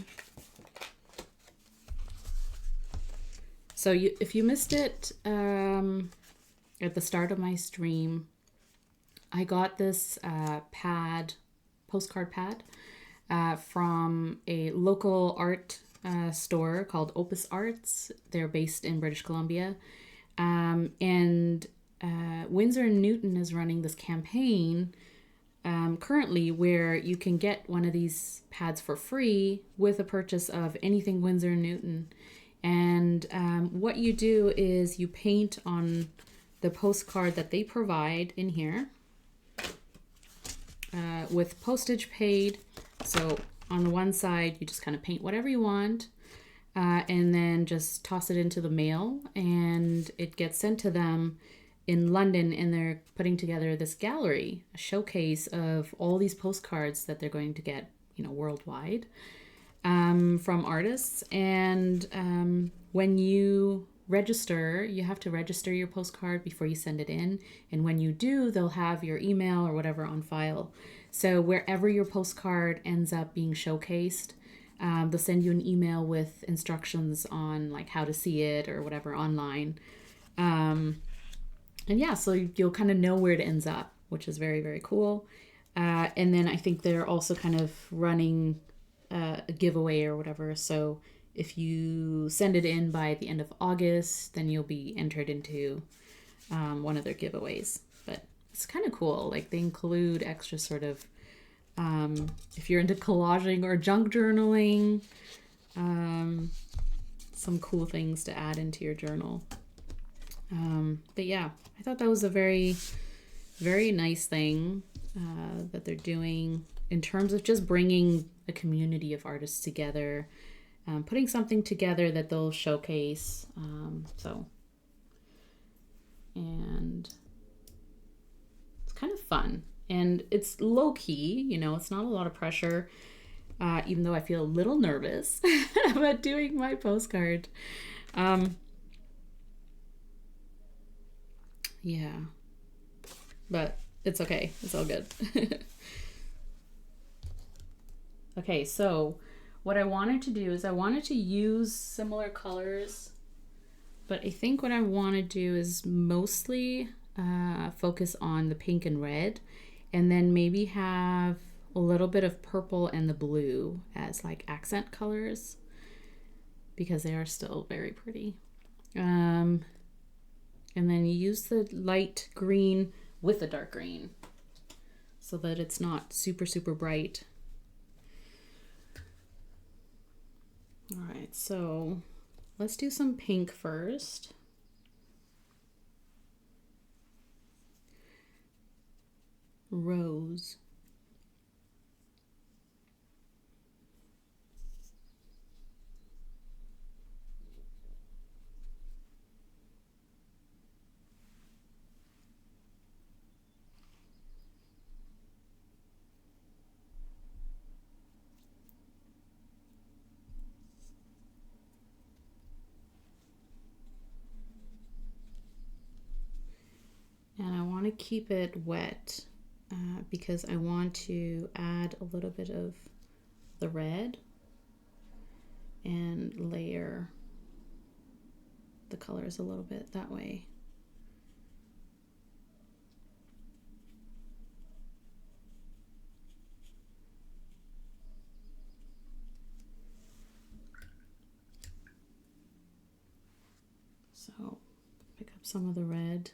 So if you missed it at the start of my stream, I got this postcard pad from a local art store called Opus Arts. They're based in British Columbia. And Winsor Newton is running this campaign currently where you can get one of these pads for free with a purchase of anything Winsor Newton. And what you do is you paint on the postcard that they provide in here with postage paid. So on the one side, you just kind of paint whatever you want and then just toss it into the mail, and it gets sent to them in London, and they're putting together this gallery, a showcase of all these postcards that they're going to get, worldwide. From artists. And when you register, you have to register your postcard before you send it in. And when you do, they'll have your email or whatever on file. So wherever your postcard ends up being showcased, they'll send you an email with instructions on like how to see it or whatever online. And yeah, so you'll kind of know where it ends up, which is very, very cool. And then I think they're also kind of running a giveaway or whatever. So if you send it in by the end of August, then you'll be entered into one of their giveaways. But it's kind of cool. Like they include extra sort of, if you're into collaging or junk journaling, some cool things to add into your journal. But yeah, I thought that was a very, very nice thing that they're doing in terms of just bringing a community of artists together, putting something together that they'll showcase. And it's kind of fun, and it's low key, it's not a lot of pressure, even though I feel a little nervous about doing my postcard. Yeah, but it's okay. It's all good. Okay, so what I wanted to do is I wanted to use similar colors, but I think what I want to do is mostly focus on the pink and red, and then maybe have a little bit of purple and the blue as like accent colors, because they are still very pretty. And then you use the light green with the dark green so that it's not super, super bright. All right, so let's do some pink first. Rose. And I want to keep it wet because I want to add a little bit of the red and layer the colors a little bit that way. So pick up some of the red.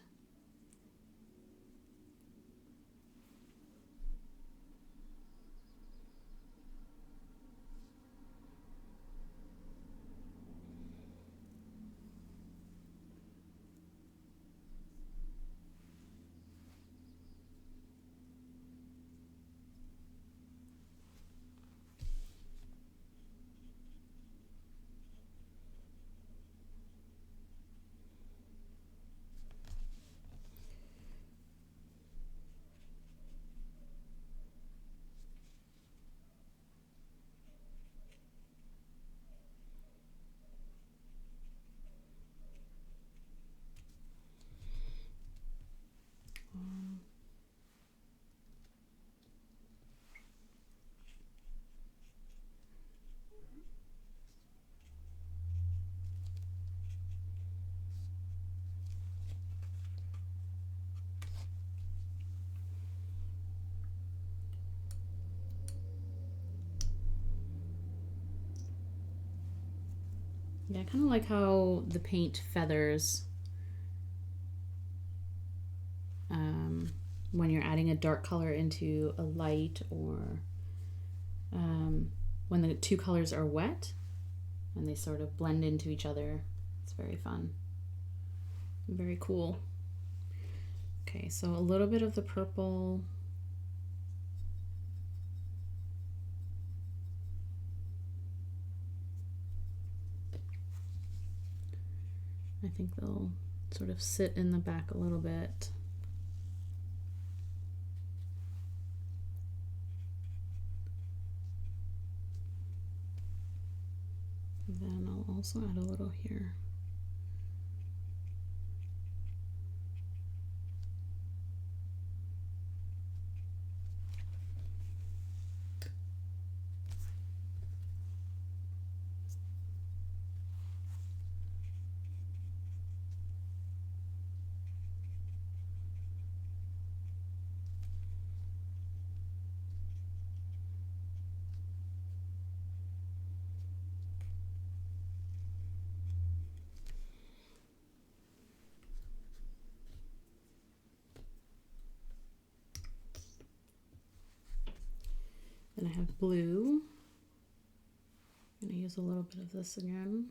Yeah, I kind of like how the paint feathers when you're adding a dark color into a light, or when the two colors are wet and they sort of blend into each other. It's very fun. Very cool. Okay, so a little bit of the purple. I think they'll sort of sit in the back a little bit. Then I'll also add a little here. Then I have blue. I'm going to use a little bit of this again.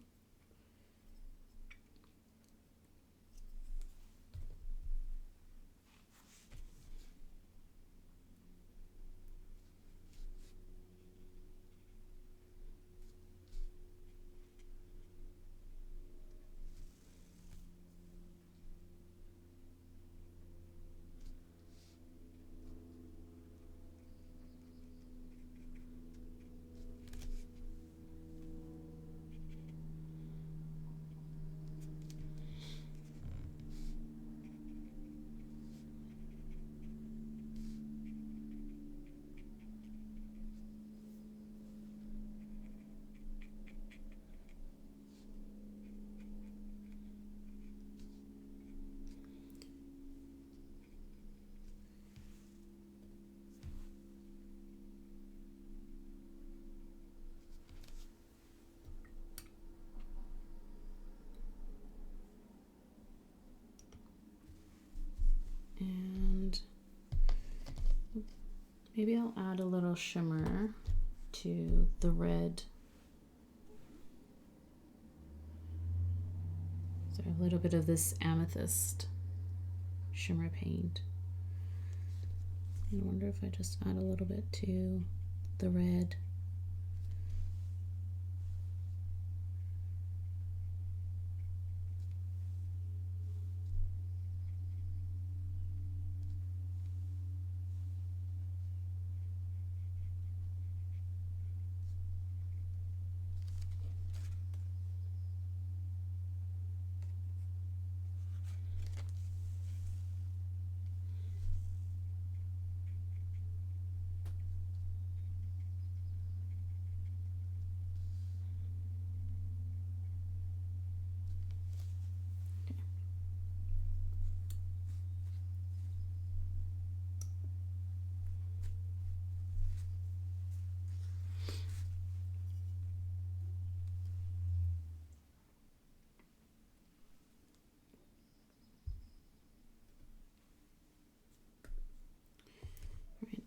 And maybe I'll add a little shimmer to the red. So a little bit of this amethyst shimmer paint. I wonder if I just add a little bit to the red.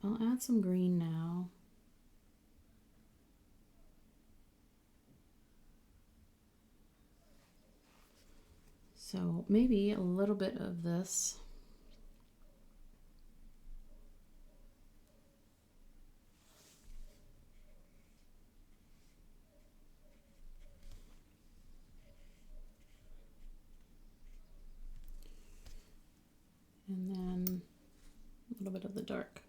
I'll add some green now. So maybe a little bit of this. And then a little bit of the dark.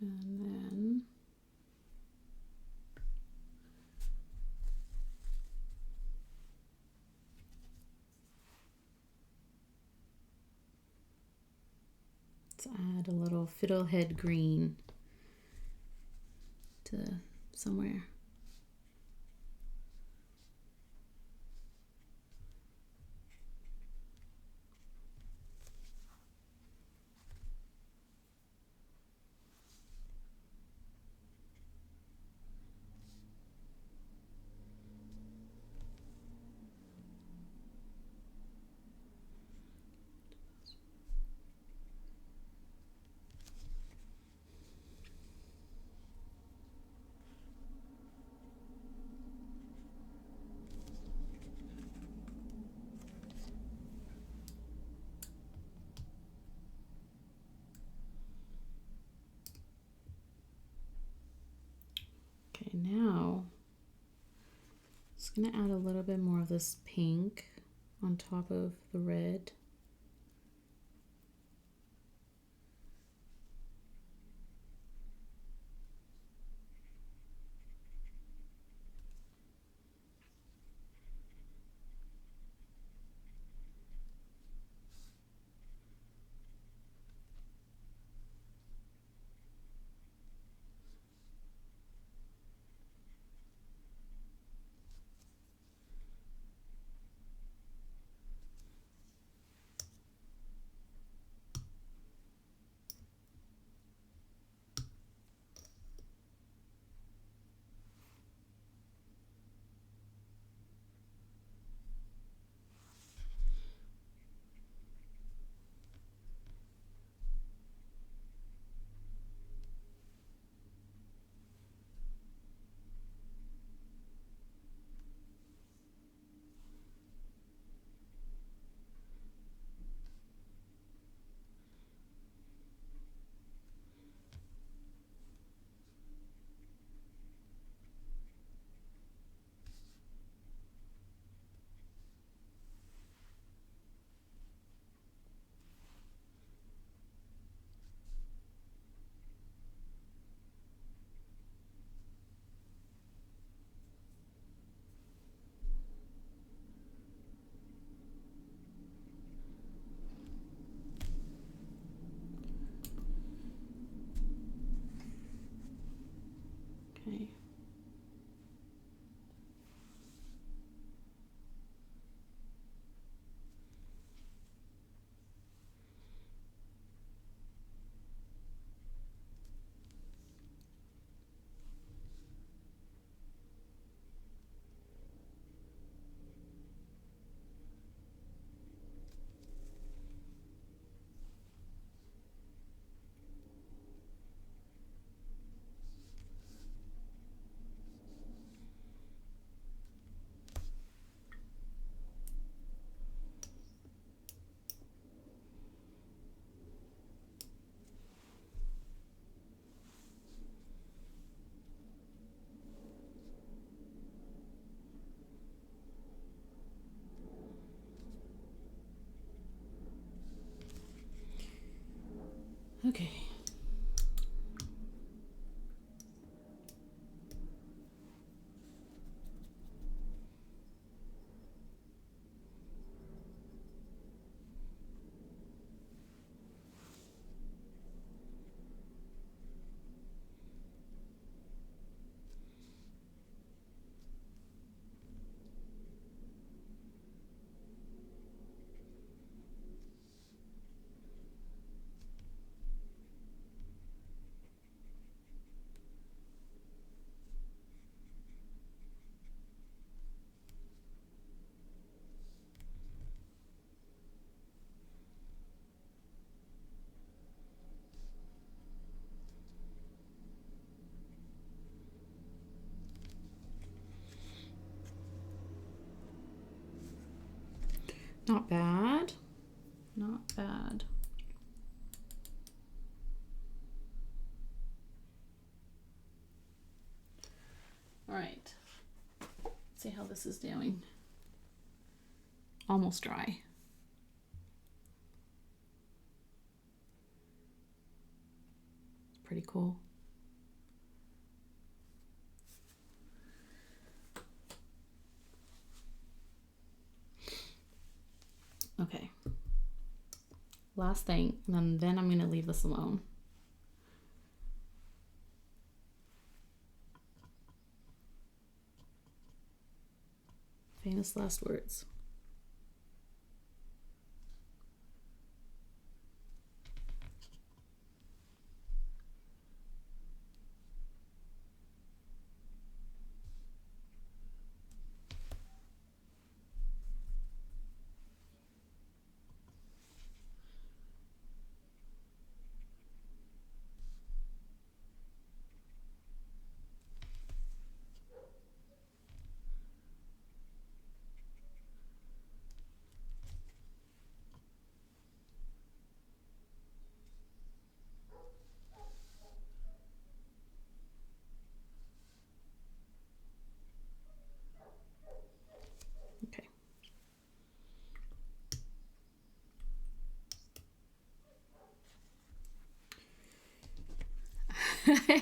And then let's add a little fiddlehead green to somewhere. Okay, now just gonna add a little bit more of this pink on top of the red. Okay. Okay. Not bad. Not bad. All right. Let's see how this is doing. Almost dry. It's pretty cool. Okay. Last thing, and then I'm going to leave this alone. Famous last words. Okay.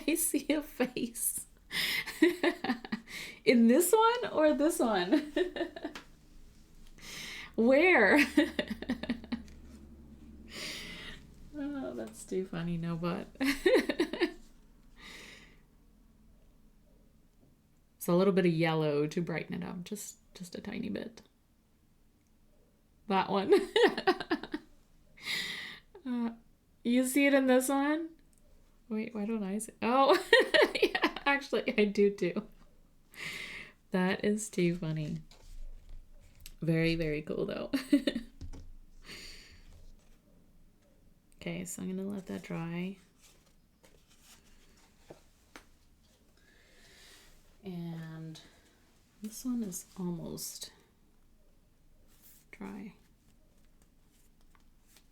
I see a face. In this one or this one? Where? Oh, that's too funny, no but. It's a little bit of yellow to brighten it up, just a tiny bit. That one. You see it in this one? Wait, why don't I see? Oh, yeah, actually, I do too. That is too funny. Very, very cool, though. Okay, so I'm going to let that dry. And this one is almost dry.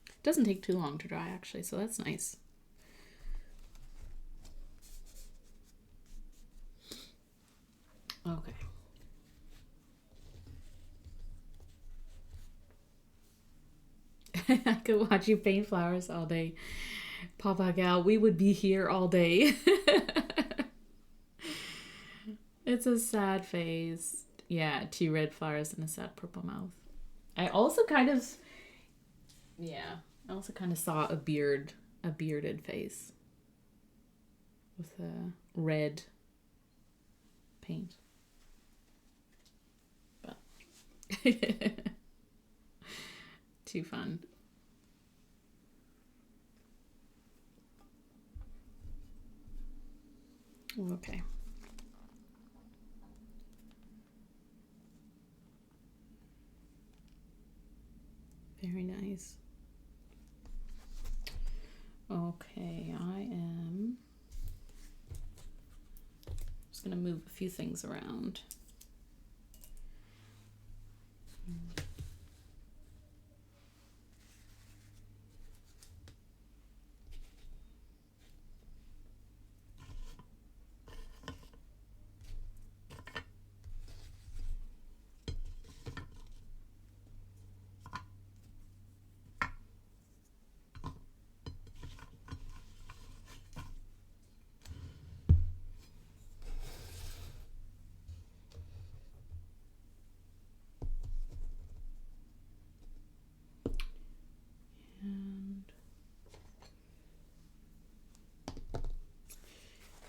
It doesn't take too long to dry, actually, so that's nice. Okay. I could watch you paint flowers all day. Papa Gal, we would be here all day. It's a sad face. Yeah, 2 red flowers and a sad purple mouth. I also kind of saw a bearded face with a red paint. But too fun. Okay. Very nice. Okay, I am just going to move a few things around.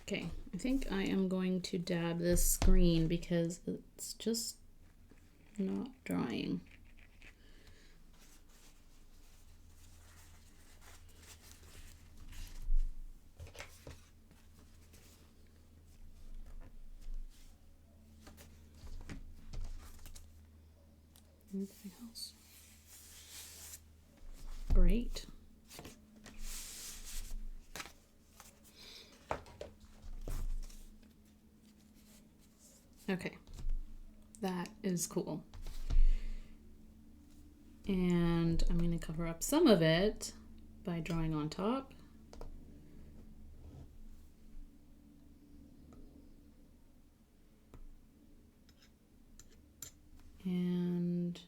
Okay, I think I am going to dab this screen because it's just not drying. Anything else? Great. Okay, that is cool. And I'm going to cover up some of it by drawing on top. And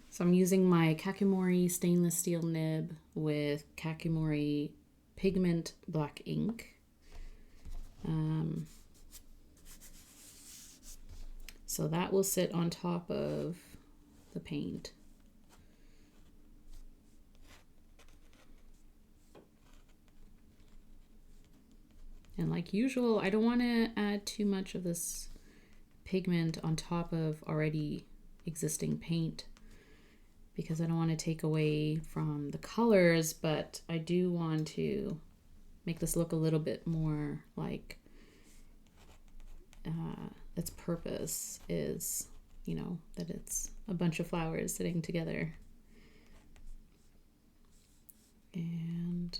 so I'm using my Kakimori stainless steel nib with Kakimori pigment black ink. So that will sit on top of the paint. And like usual, I don't want to add too much of this pigment on top of already existing paint because I don't want to take away from the colors, but I do want to make this look a little bit more like its purpose is, you know, that it's a bunch of flowers sitting together. And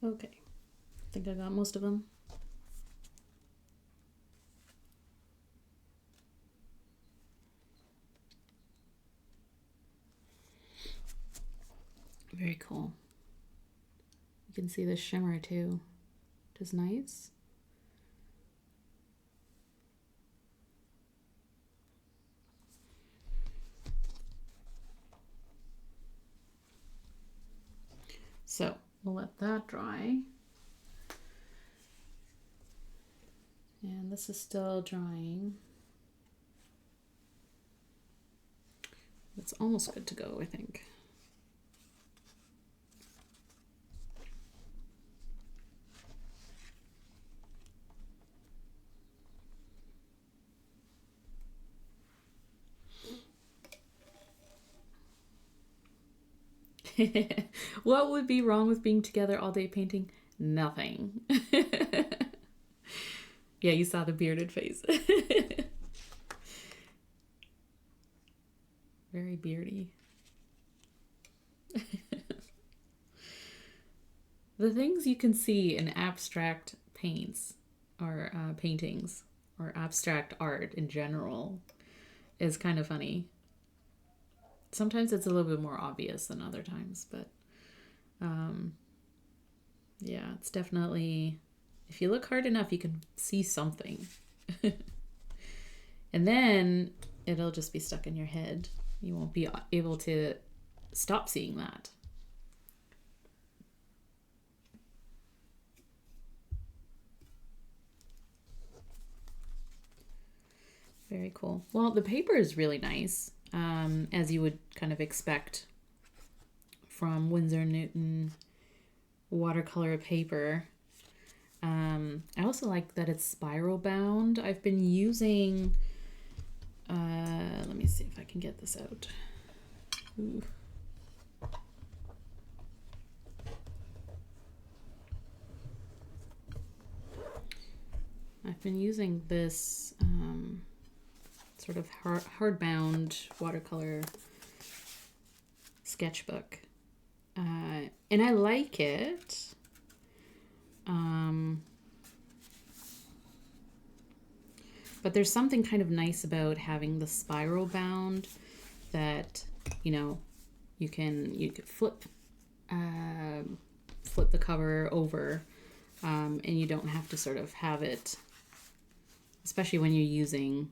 okay, I think I got most of them. Very cool. You can see the shimmer too, which is nice. So we'll let that dry. And this is still drying. It's almost good to go, I think. What would be wrong with being together all day painting? Nothing. Yeah, you saw the bearded face. Very beardy. The things you can see in abstract paints or paintings or abstract art in general is kind of funny. Sometimes it's a little bit more obvious than other times, but yeah, it's definitely, if you look hard enough, you can see something. And then it'll just be stuck in your head. You won't be able to stop seeing that. Very cool. Well, the paper is really nice, as you would kind of expect from Winsor Newton watercolor paper. I also like that it's spiral bound. I've been using, let me see if I can get this out. Ooh. I've been using this sort of hardbound watercolor sketchbook, and I like it. But there's something kind of nice about having the spiral bound that, you know, you can flip the cover over, and you don't have to sort of have it, especially when you're using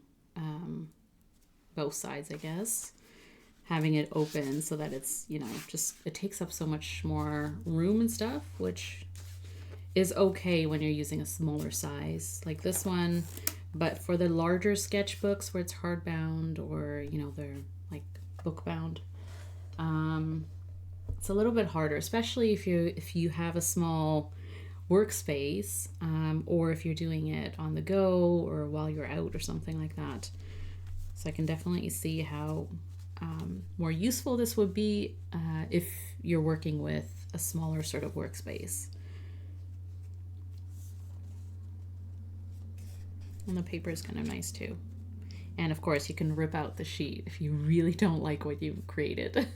both sides, I guess, having it open so that it's, you know, just, it takes up so much more room and stuff, which is okay when you're using a smaller size like this one. But for the larger sketchbooks where it's hardbound, or, you know, they're like book bound, it's a little bit harder, especially if you have a small workspace, or if you're doing it on the go or while you're out or something like that. So I can definitely see how more useful this would be if you're working with a smaller sort of workspace. And the paper is kind of nice too. And of course, you can rip out the sheet if you really don't like what you've created.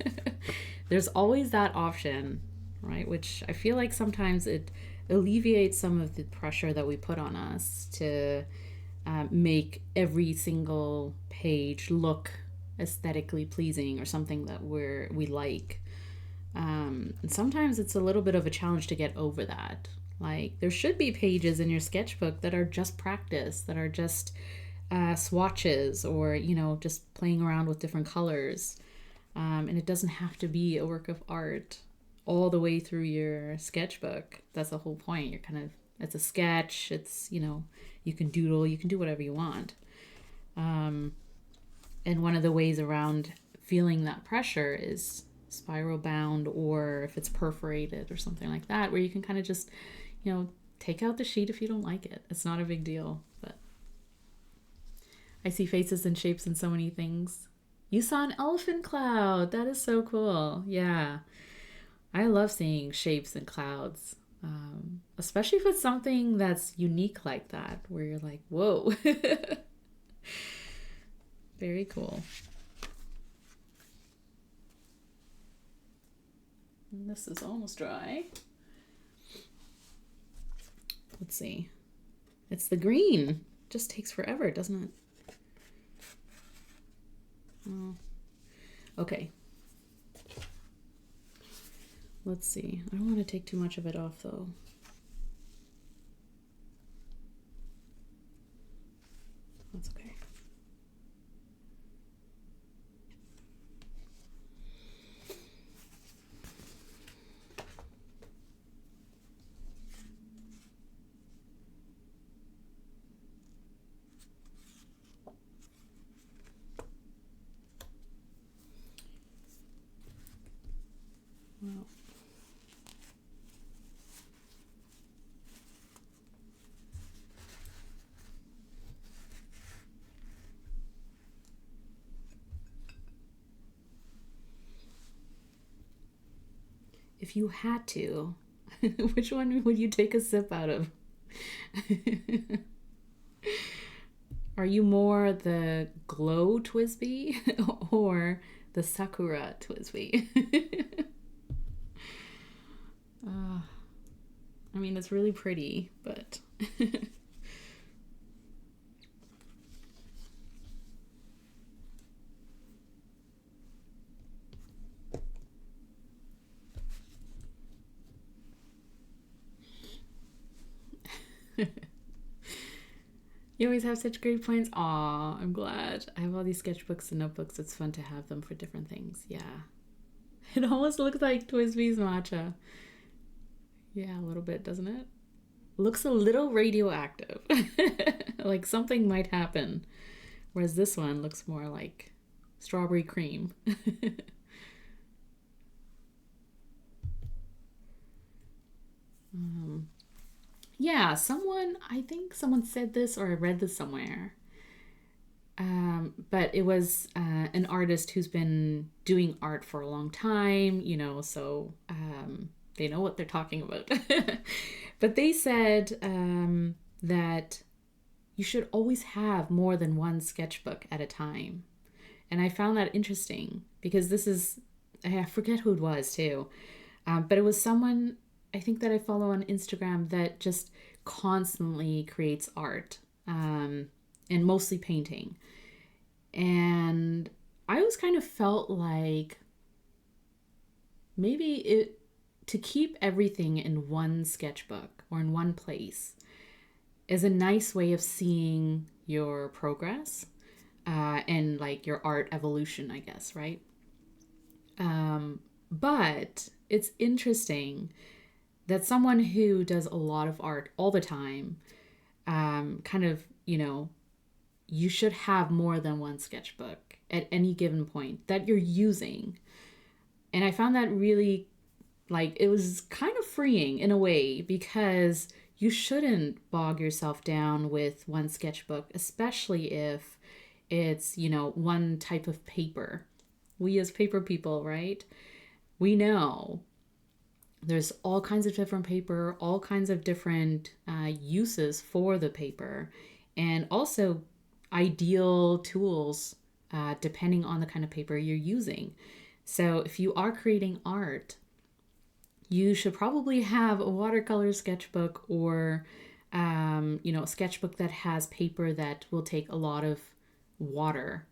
There's always that option, right? Which I feel like sometimes it alleviates some of the pressure that we put on us to make every single page look aesthetically pleasing or something that we like. And sometimes it's a little bit of a challenge to get over that. Like, there should be pages in your sketchbook that are just practice, that are just swatches, or, you know, just playing around with different colors. And it doesn't have to be a work of art all the way through your sketchbook. That's the whole point. You're kind of, it's a sketch. It's, you know, you can doodle, you can do whatever you want. And one of the ways around feeling that pressure is spiral bound, or if it's perforated or something like that, where you can kind of just, you know, take out the sheet if you don't like it. It's not a big deal. But I see faces and shapes in so many things. You saw an elephant cloud. That is so cool. Yeah. I love seeing shapes and clouds, especially if it's something that's unique like that, where you're like, whoa. Very cool. And this is almost dry. Let's see. It's the green. Just takes forever, doesn't it? Oh. Okay. Let's see. I don't want to take too much of it off, though. That's okay. Wow. If you had to, which one would you take a sip out of? Are you more the glow Twisby or the sakura Twisby? I mean, it's really pretty, but You always have such great points. Aw, I'm glad. I have all these sketchbooks and notebooks. It's fun to have them for different things. Yeah. It almost looks like Twisby's matcha. Yeah, a little bit, doesn't it? Looks a little radioactive. Like something might happen. Whereas this one looks more like strawberry cream. um, yeah, I think someone said this or I read this somewhere. But it was an artist who's been doing art for a long time, so they know what they're talking about. But they said that you should always have more than one sketchbook at a time. And I found that interesting because I forget who it was too, but it was someone I think that I follow on Instagram that just constantly creates art and mostly painting. And I always kind of felt like to keep everything in one sketchbook or in one place is a nice way of seeing your progress and like your art evolution, I guess, right? But it's interesting that someone who does a lot of art all the time, kind of, you should have more than one sketchbook at any given point that you're using. And I found that really, like, it was kind of freeing in a way because you shouldn't bog yourself down with one sketchbook, especially if it's, one type of paper. We as paper people, right? We know there's all kinds of different paper, all kinds of different uses for the paper, and also ideal tools depending on the kind of paper you're using. So if you are creating art, you should probably have a watercolor sketchbook or, a sketchbook that has paper that will take a lot of water.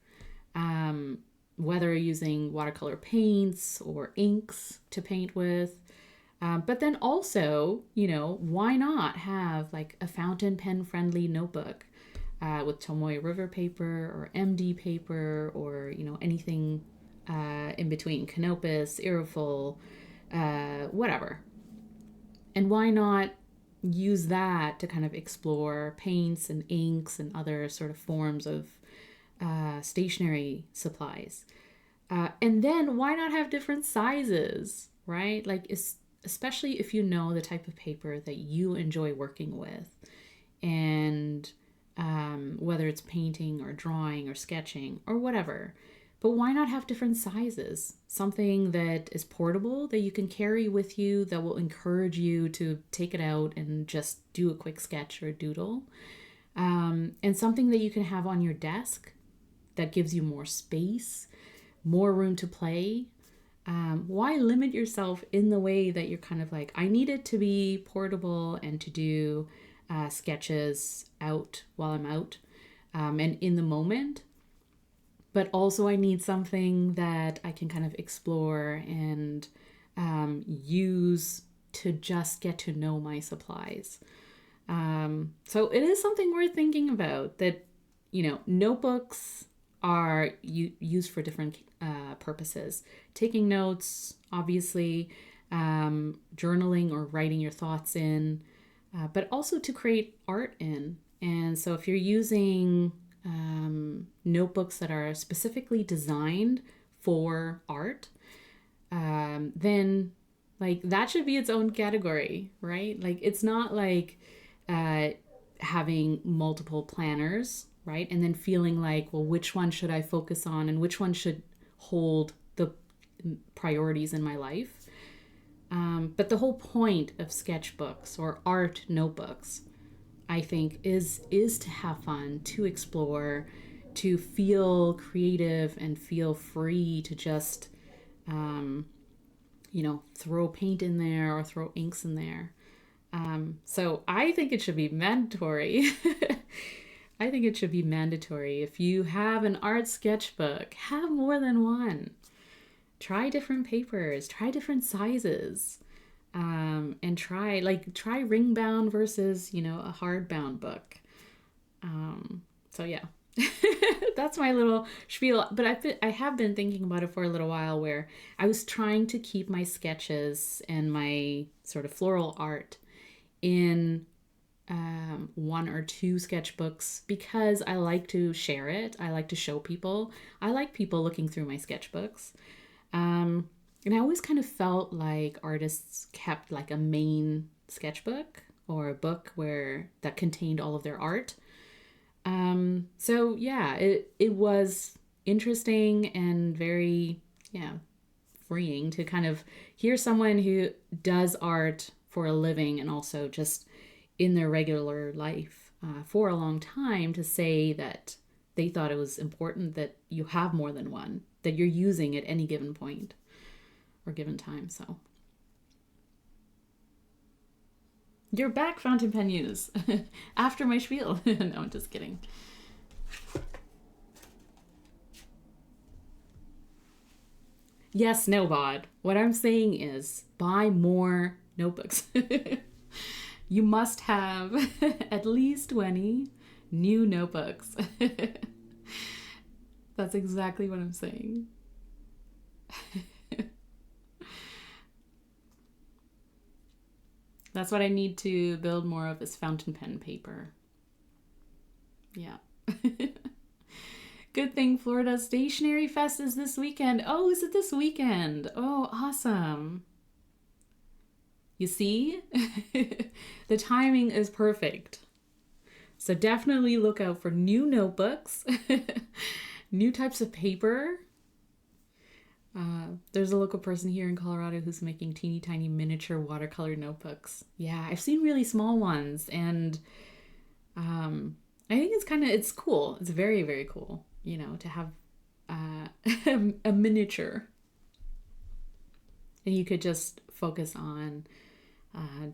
Whether you're using watercolor paints or inks to paint with. But then also, why not have like a fountain pen friendly notebook with Tomoe River paper or MD paper or, anything in between, Canopus, Irreful, whatever. And why not use that to kind of explore paints and inks and other sort of forms of stationery supplies. And then why not have different sizes, right? Like, especially if you know the type of paper that you enjoy working with, and whether it's painting or drawing or sketching or whatever. But why not have different sizes? Something that is portable, that you can carry with you, that will encourage you to take it out and just do a quick sketch or doodle. And something that you can have on your desk that gives you more space, more room to play. Why limit yourself in the way that you're kind of like, I need it to be portable and to do sketches out while I'm out and in the moment. But also I need something that I can kind of explore and use to just get to know my supplies. So it is something worth thinking about, that, notebooks are used for different purposes. Taking notes, obviously, journaling or writing your thoughts in, but also to create art in. And so if you're using notebooks that are specifically designed for art, then like that should be its own category, right? Like it's not like having multiple planners, right? And then feeling like, well, which one should I focus on and which one should hold the priorities in my life? But the whole point of sketchbooks or art notebooks, I think, is to have fun, to explore, to feel creative and feel free to just, throw paint in there or throw inks in there. So I think it should be mandatory. I think it should be mandatory. If you have an art sketchbook, have more than one. Try different papers, try different sizes. And try ring bound versus, a hardbound book. So yeah, that's my little spiel. But I have been thinking about it for a little while, where I was trying to keep my sketches and my sort of floral art in one or two sketchbooks, because I like to share it. I like to show people. I like people looking through my sketchbooks. And I always kind of felt like artists kept like a main sketchbook or a book where that contained all of their art. So yeah, it was interesting and very, yeah, freeing to kind of hear someone who does art for a living and also just in their regular life for a long time, to say that they thought it was important that you have more than one, that you're using at any given point or given time. So you're back, fountain pen use, after my spiel. No, I'm just kidding. Yes, no, Bod. What I'm saying is buy more notebooks. You must have at least 20 new notebooks. That's exactly what I'm saying. That's what I need to build more of, is fountain pen paper. Yeah. Good thing Florida Stationery Fest is this weekend. Oh, is it this weekend? Oh, awesome. You see? The timing is perfect. So definitely look out for new notebooks, new types of paper. There's a local person here in Colorado who's making teeny tiny miniature watercolor notebooks. Yeah, I've seen really small ones, and I think it's cool. It's very, very cool, to have a miniature. And you could just focus on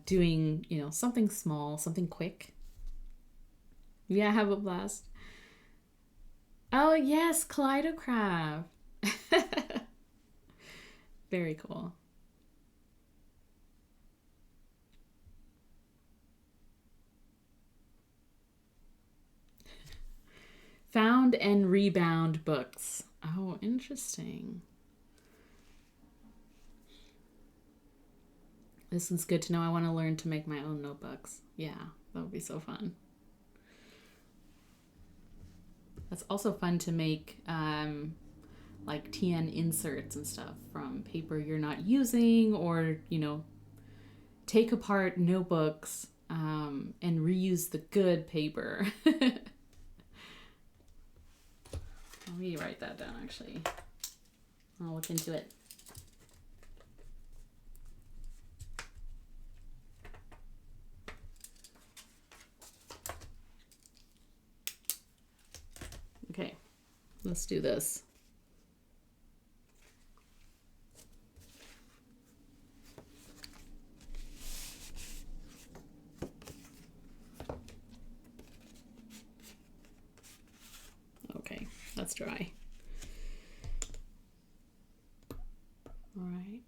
doing, something small, something quick. Yeah, have a blast. Oh, yes, Kaleidocraft. Very cool. Found and rebound books. Oh, interesting. This is good to know. I want to learn to make my own notebooks. Yeah, that would be so fun. That's also fun to make like TN inserts and stuff from paper you're not using, or, take apart notebooks and reuse the good paper. Let me write that down, actually. I'll look into it. Okay, let's do this. Okay, that's dry. All right.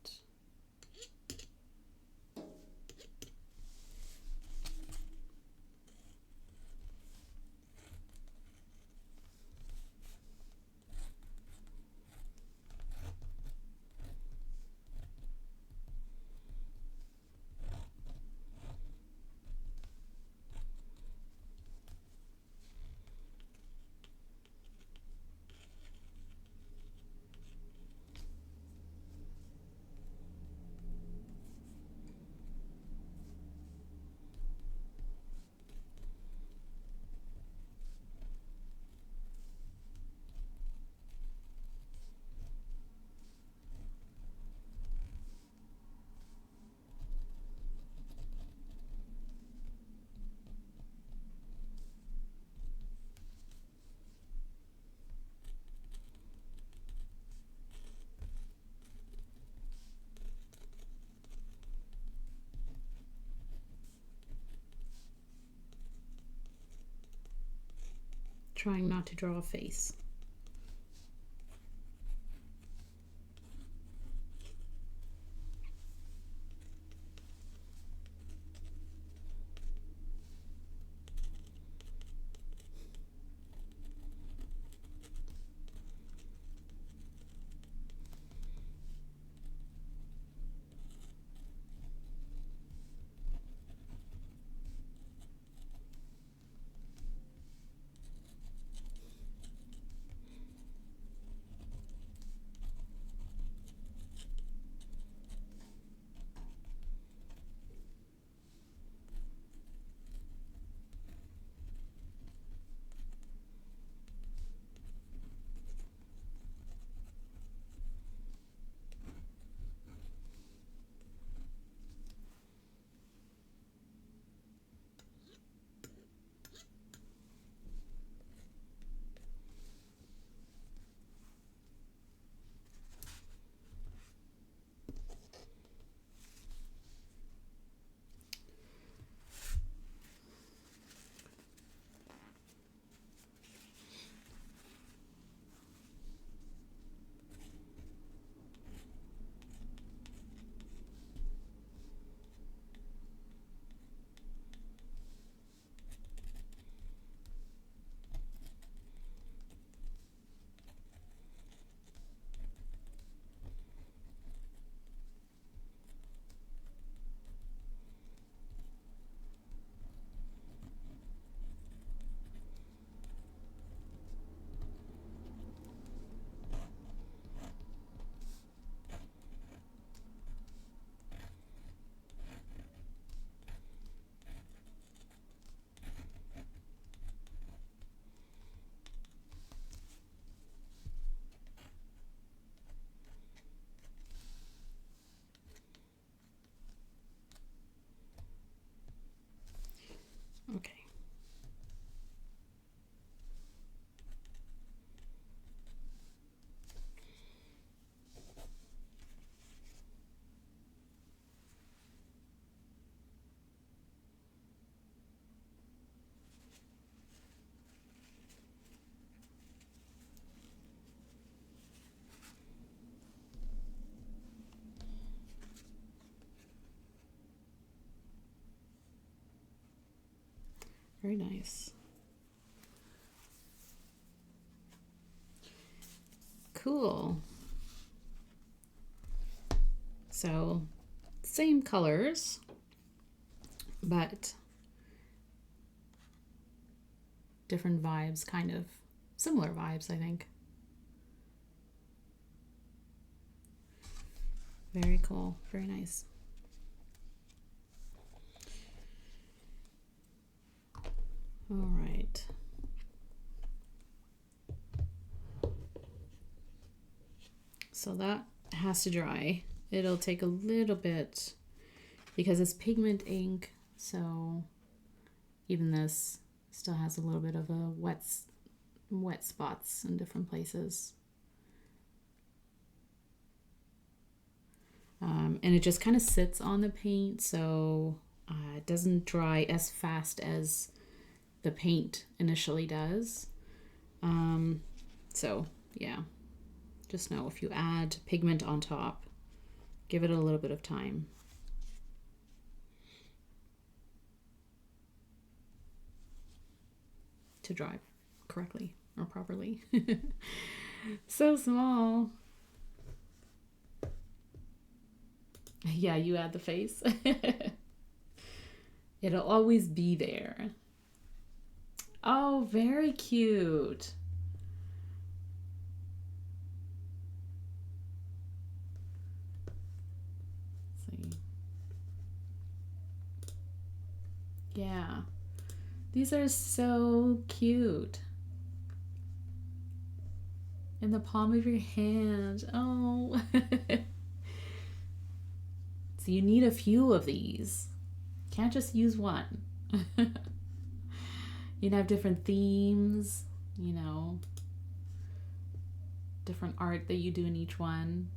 Trying not to draw a face. Very nice. Cool. So, same colors, but different vibes, kind of similar vibes, I think. Very cool. Very nice. All right. So that has to dry. It'll take a little bit because it's pigment ink, so even this still has a little bit of a wet spots in different places. And it just kind of sits on the paint, so it doesn't dry as fast as the paint initially does. So yeah, just know if you add pigment on top, give it a little bit of time. To dry correctly or properly. So small. Yeah, you add the face. It'll always be there. Oh, very cute. Let's see. Yeah. These are so cute. In the palm of your hand. Oh. So you need a few of these. Can't just use one. You have different themes, different art that you do in each one.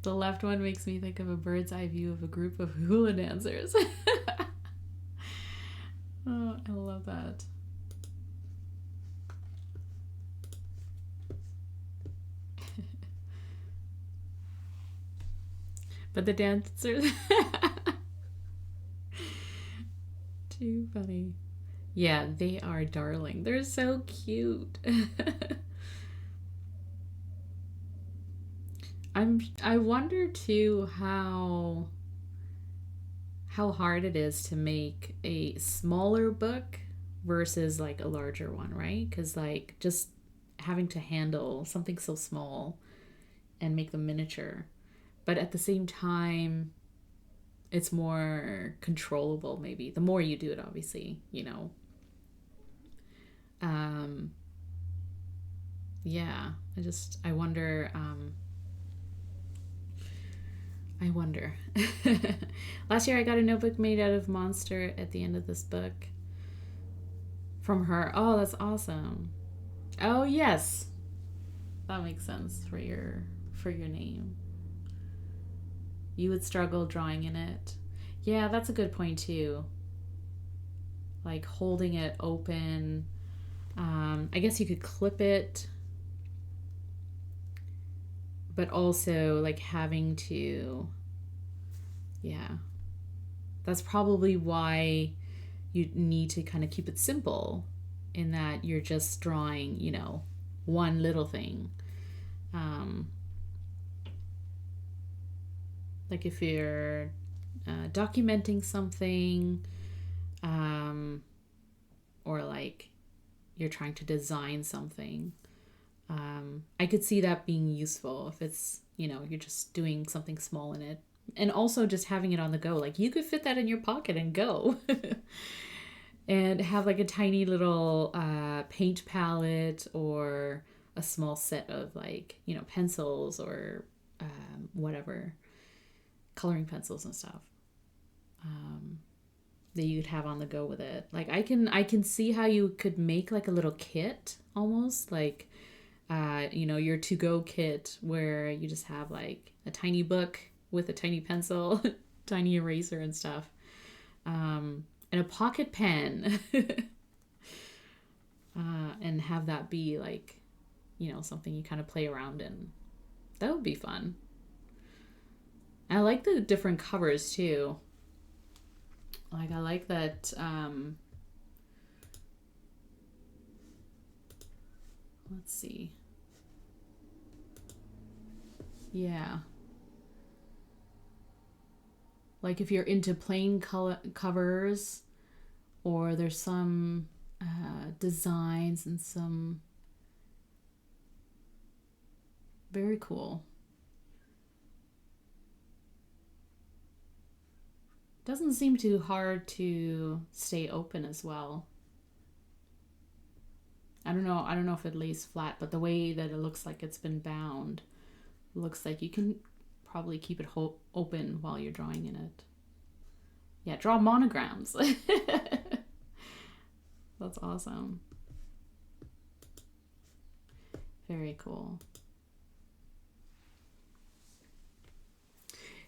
The left one makes me think of a bird's eye view of a group of hula dancers. Oh, I love that. But the dancers... Too funny. Yeah, they are darling. They're so cute. I wonder too how hard it is to make a smaller book versus like a larger one, right? Because like just having to handle something so small and make them miniature, but at the same time it's more controllable, maybe the more you do it, obviously, yeah, I wonder. Last year I got a notebook made out of Monster at the end of this book from her. Oh, that's awesome. Oh, yes. That makes sense for your name. You would struggle drawing in it. Yeah, that's a good point too. Like holding it open. I guess you could clip it, but also like having to, yeah, that's probably why you need to kind of keep it simple, in that you're just drawing, one little thing. Like if you're documenting something, or like you're trying to design something, I could see that being useful if it's, you're just doing something small in it. And also just having it on the go. Like you could fit that in your pocket and go. And have like a tiny little paint palette or a small set of like, pencils or whatever, coloring pencils and stuff, that you'd have on the go with it. Like I can see how you could make like a little kit, almost like your to-go kit, where you just have like a tiny book with a tiny pencil, tiny eraser and stuff, and a pocket pen, and have that be like, something you kind of play around in. That would be fun. I like the different covers too. Like I like that let's see. Yeah. Like if you're into plain color covers, or there's some designs and some very cool. Doesn't seem too hard to stay open as well. I don't know if it lays flat, but the way that it looks like it's been bound looks like you can probably keep it open while you're drawing in it. Yeah, draw monograms. That's awesome. Very cool.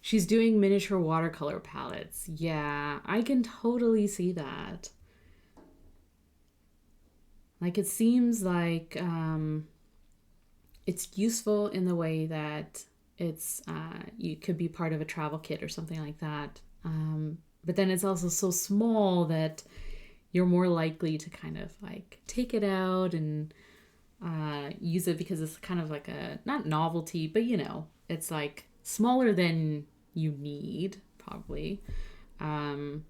She's doing miniature watercolor palettes. Yeah, I can totally see that. Like it seems like it's useful in the way that it's you could be part of a travel kit or something like that. But then it's also so small that you're more likely to kind of like take it out and use it because it's kind of like a, not novelty, but you know, it's like smaller than you need probably. And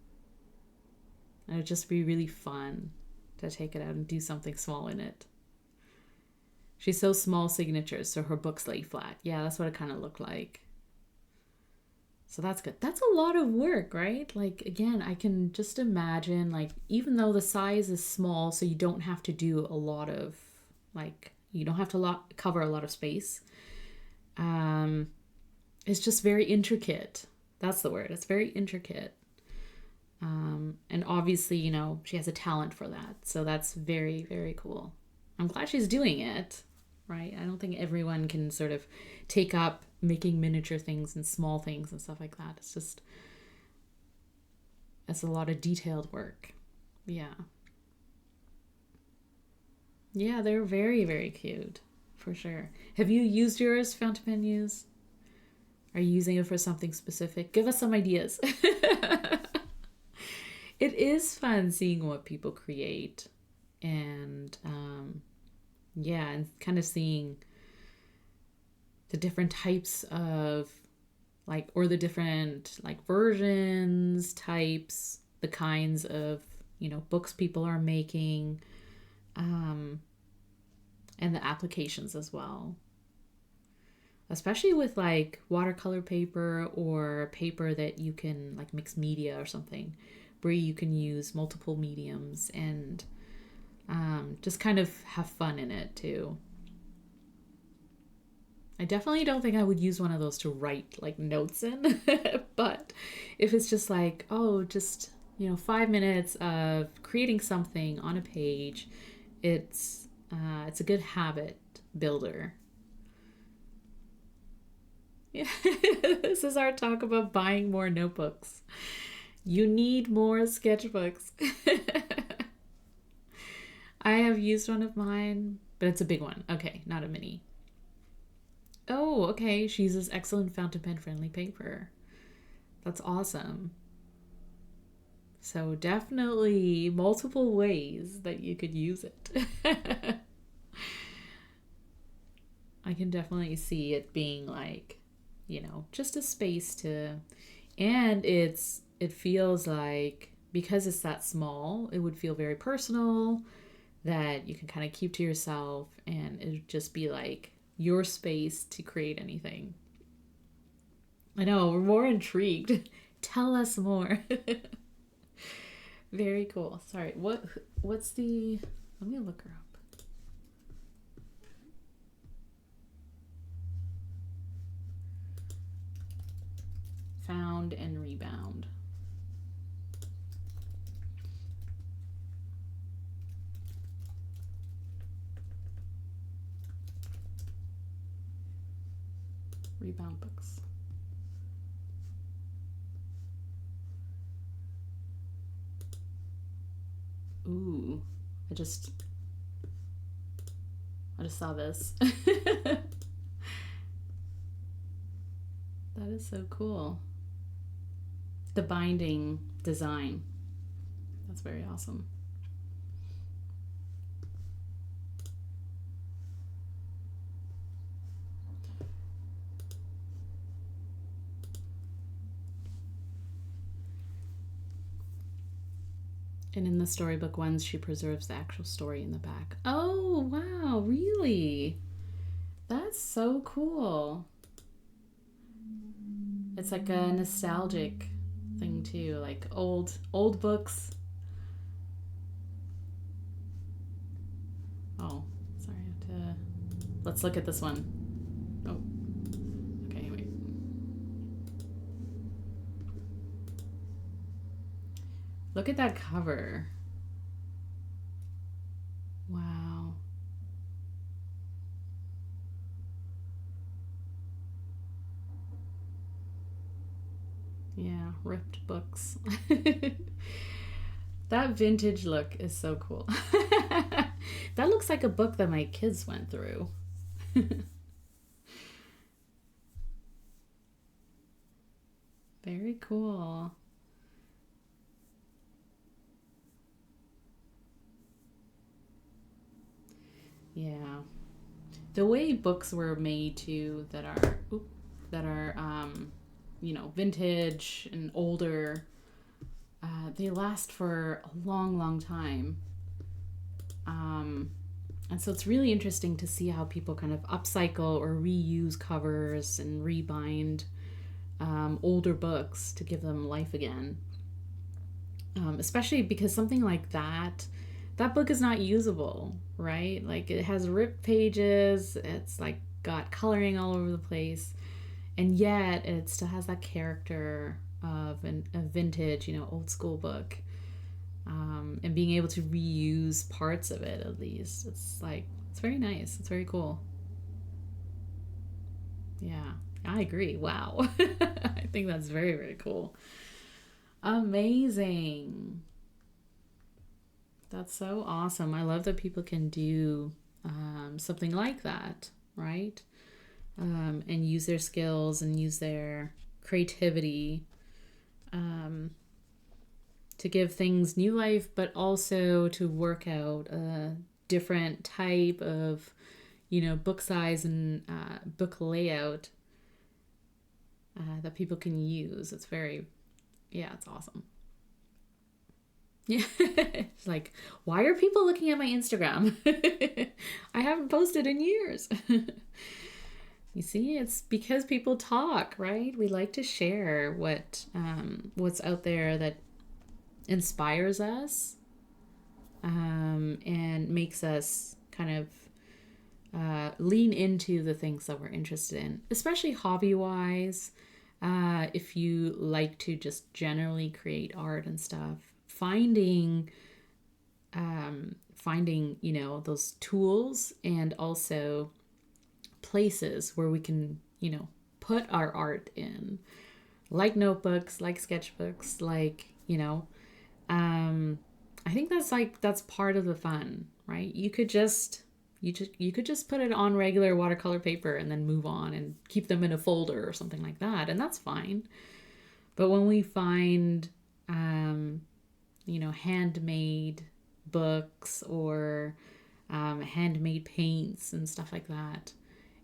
it'd just be really fun to take it out and do something small in it. She's so small signatures, so her books lay flat. Yeah, that's what it kind of looked like. So that's good. That's a lot of work, right? Like, again, I can just imagine, like, even though the size is small, so you don't have to do a lot of, like, you don't have to cover a lot of space. It's just very intricate. That's the word. It's very intricate. And obviously, you know, she has a talent for that. So that's very, very cool. I'm glad she's doing it, right? I don't think everyone can sort of take up making miniature things and small things and stuff like that. It's a lot of detailed work. Yeah. Yeah, they're very, very cute, for sure. Have you used yours, fountain pen use? Are you using it for something specific? Give us some ideas. It is fun seeing what people create, and yeah, and kind of seeing the different types of like, or the different like versions, types, the kinds of, you know, books people are making, and the applications as well. Especially with like watercolor paper or paper that you can like mix media or something, where you can use multiple mediums and just kind of have fun in it too. I definitely don't think I would use one of those to write like notes in, but if it's just like, oh, just, you know, 5 minutes of creating something on a page, it's a good habit builder. Yeah. This is our talk about buying more notebooks. You need more sketchbooks. I have used one of mine, but it's a big one. Okay, not a mini. Oh, okay. She uses excellent fountain pen friendly paper. That's awesome. So definitely multiple ways that you could use it. I can definitely see it being like, you know, just a space to, and it feels like because it's that small, it would feel very personal, that you can kind of keep to yourself, and it would just be like your space to create anything. I know, we're more intrigued. Tell us more. Very cool. Sorry, what's the, let me look her up. Found and rebound. Rebound books. Ooh, I just saw this. That is so cool. The binding design. That's very awesome. And in the storybook ones, she preserves the actual story in the back. Oh, wow, really? That's so cool. It's like a nostalgic thing too, like old books. Oh, sorry, I have to... Let's look at this one. Oh, okay, wait. Look at that cover. Wow. Yeah, ripped books. That vintage look is so cool. That looks like a book that my kids went through. Very cool. Yeah. The way books were made too that are vintage and older, they last for a long, long time. And so it's really interesting to see how people kind of upcycle or reuse covers and rebind older books to give them life again. Especially because something like that book is not usable, right? Like it has ripped pages, it's like got coloring all over the place, and yet it still has that character of a vintage, old school book. And being able to reuse parts of it at least. It's very nice. It's very cool. Yeah, I agree. Wow. I think that's very, very cool. Amazing. That's so awesome. I love that people can do something like that, right? And use their skills and use their creativity to give things new life, but also to work out a different type of, book size and book layout that people can use. It's awesome. Yeah. It's like, why are people looking at my Instagram? I haven't posted in years. You see, it's because people talk, right? We like to share what's out there that inspires us and makes us kind of lean into the things that we're interested in, especially hobby-wise. If you like to just generally create art and stuff, finding those tools and also places where we can put our art in, like notebooks, like sketchbooks, like I think that's part of the fun, right? You could just put it on regular watercolor paper and then move on and keep them in a folder or something like that, and that's fine. But when we find handmade books or handmade paints and stuff like that,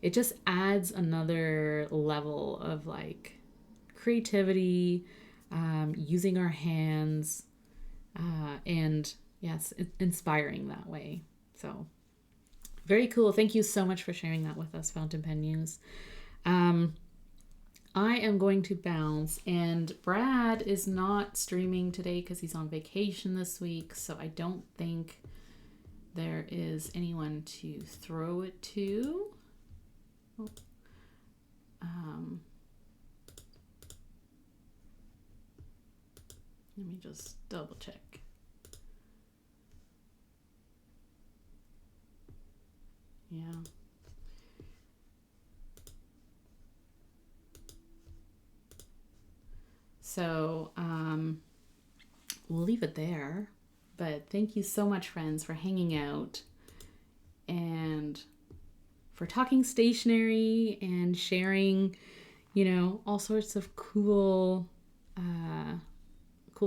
it just adds another level of like creativity, using our hands, and yes, inspiring that way. So very cool. Thank you so much for sharing that with us, Fountain Pen News. I am going to bounce, and Brad is not streaming today because he's on vacation this week, so I don't think there is anyone to throw it to. Oh. Let me just double check. Yeah. So we'll leave it there. But thank you so much, friends, for hanging out and for talking stationery and sharing, all sorts of cool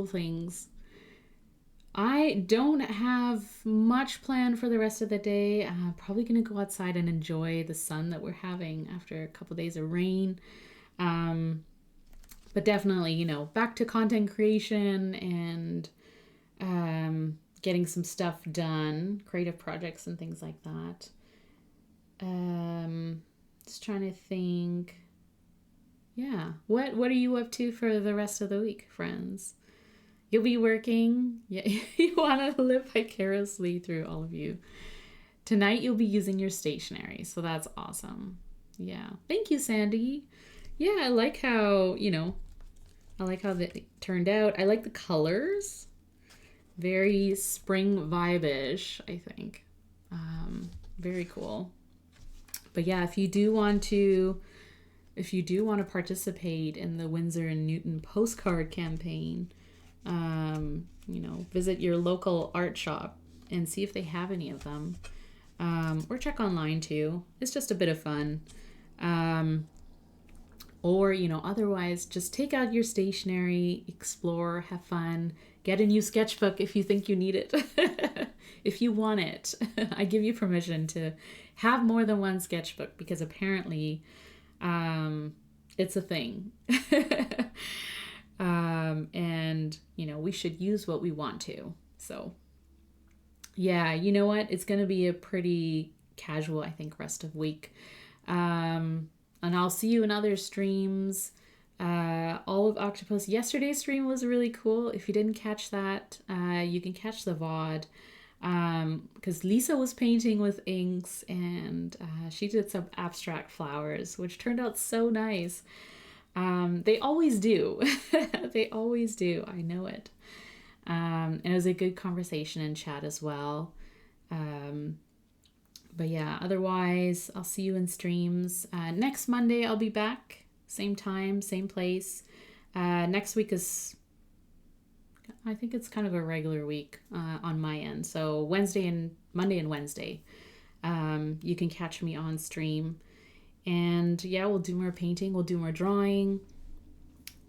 things. I don't have much planned for the rest of the day. Probably gonna go outside and enjoy the sun that we're having after a couple days of rain. But definitely, back to content creation and getting some stuff done, creative projects and things like that. Just trying to think. Yeah. What are you up to for the rest of the week, friends? You'll be working. Yeah, you want to live vicariously through all of you. Tonight you'll be using your stationery, so that's awesome. Yeah. Thank you, Sandy. Yeah, I like how, that turned out. I like the colors. Very spring vibe-ish, I think. Very cool. But yeah, if you do want to participate in the Winsor Newton postcard campaign, visit your local art shop and see if they have any of them. Or check online too. It's just a bit of fun. Or, otherwise just take out your stationery, explore, have fun, get a new sketchbook if you think you need it. If you want it, I give you permission to have more than one sketchbook because apparently it's a thing. And, we should use what we want to. So, yeah, you know what? It's going to be a pretty casual, I think, rest of week. And I'll see you in other streams. All of Octopus. Yesterday's stream was really cool. If you didn't catch that, you can catch the VOD. Because Lisa was painting with inks and she did some abstract flowers, which turned out so nice. They always do. They always do. I know it. And it was a good conversation and chat as well. But yeah, otherwise, I'll see you in streams. Next Monday, I'll be back. Same time, same place. Next week is, I think it's kind of a regular week on my end. So Monday and Wednesday, you can catch me on stream. And yeah, we'll do more painting. We'll do more drawing.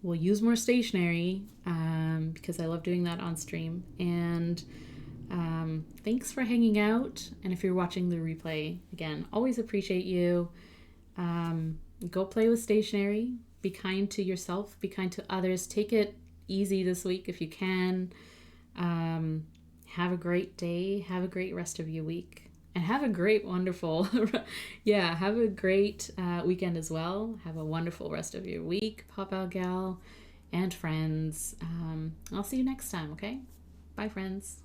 We'll use more stationery because I love doing that on stream. And thanks for hanging out. And if you're watching the replay, again, always appreciate you. Go play with stationery. Be kind to yourself. Be kind to others. Take it easy this week if you can. Have a great day. Have a great rest of your week. And have a great, wonderful, have a great weekend as well. Have a wonderful rest of your week, Pop Out Gal and friends. I'll see you next time, okay? Bye, friends.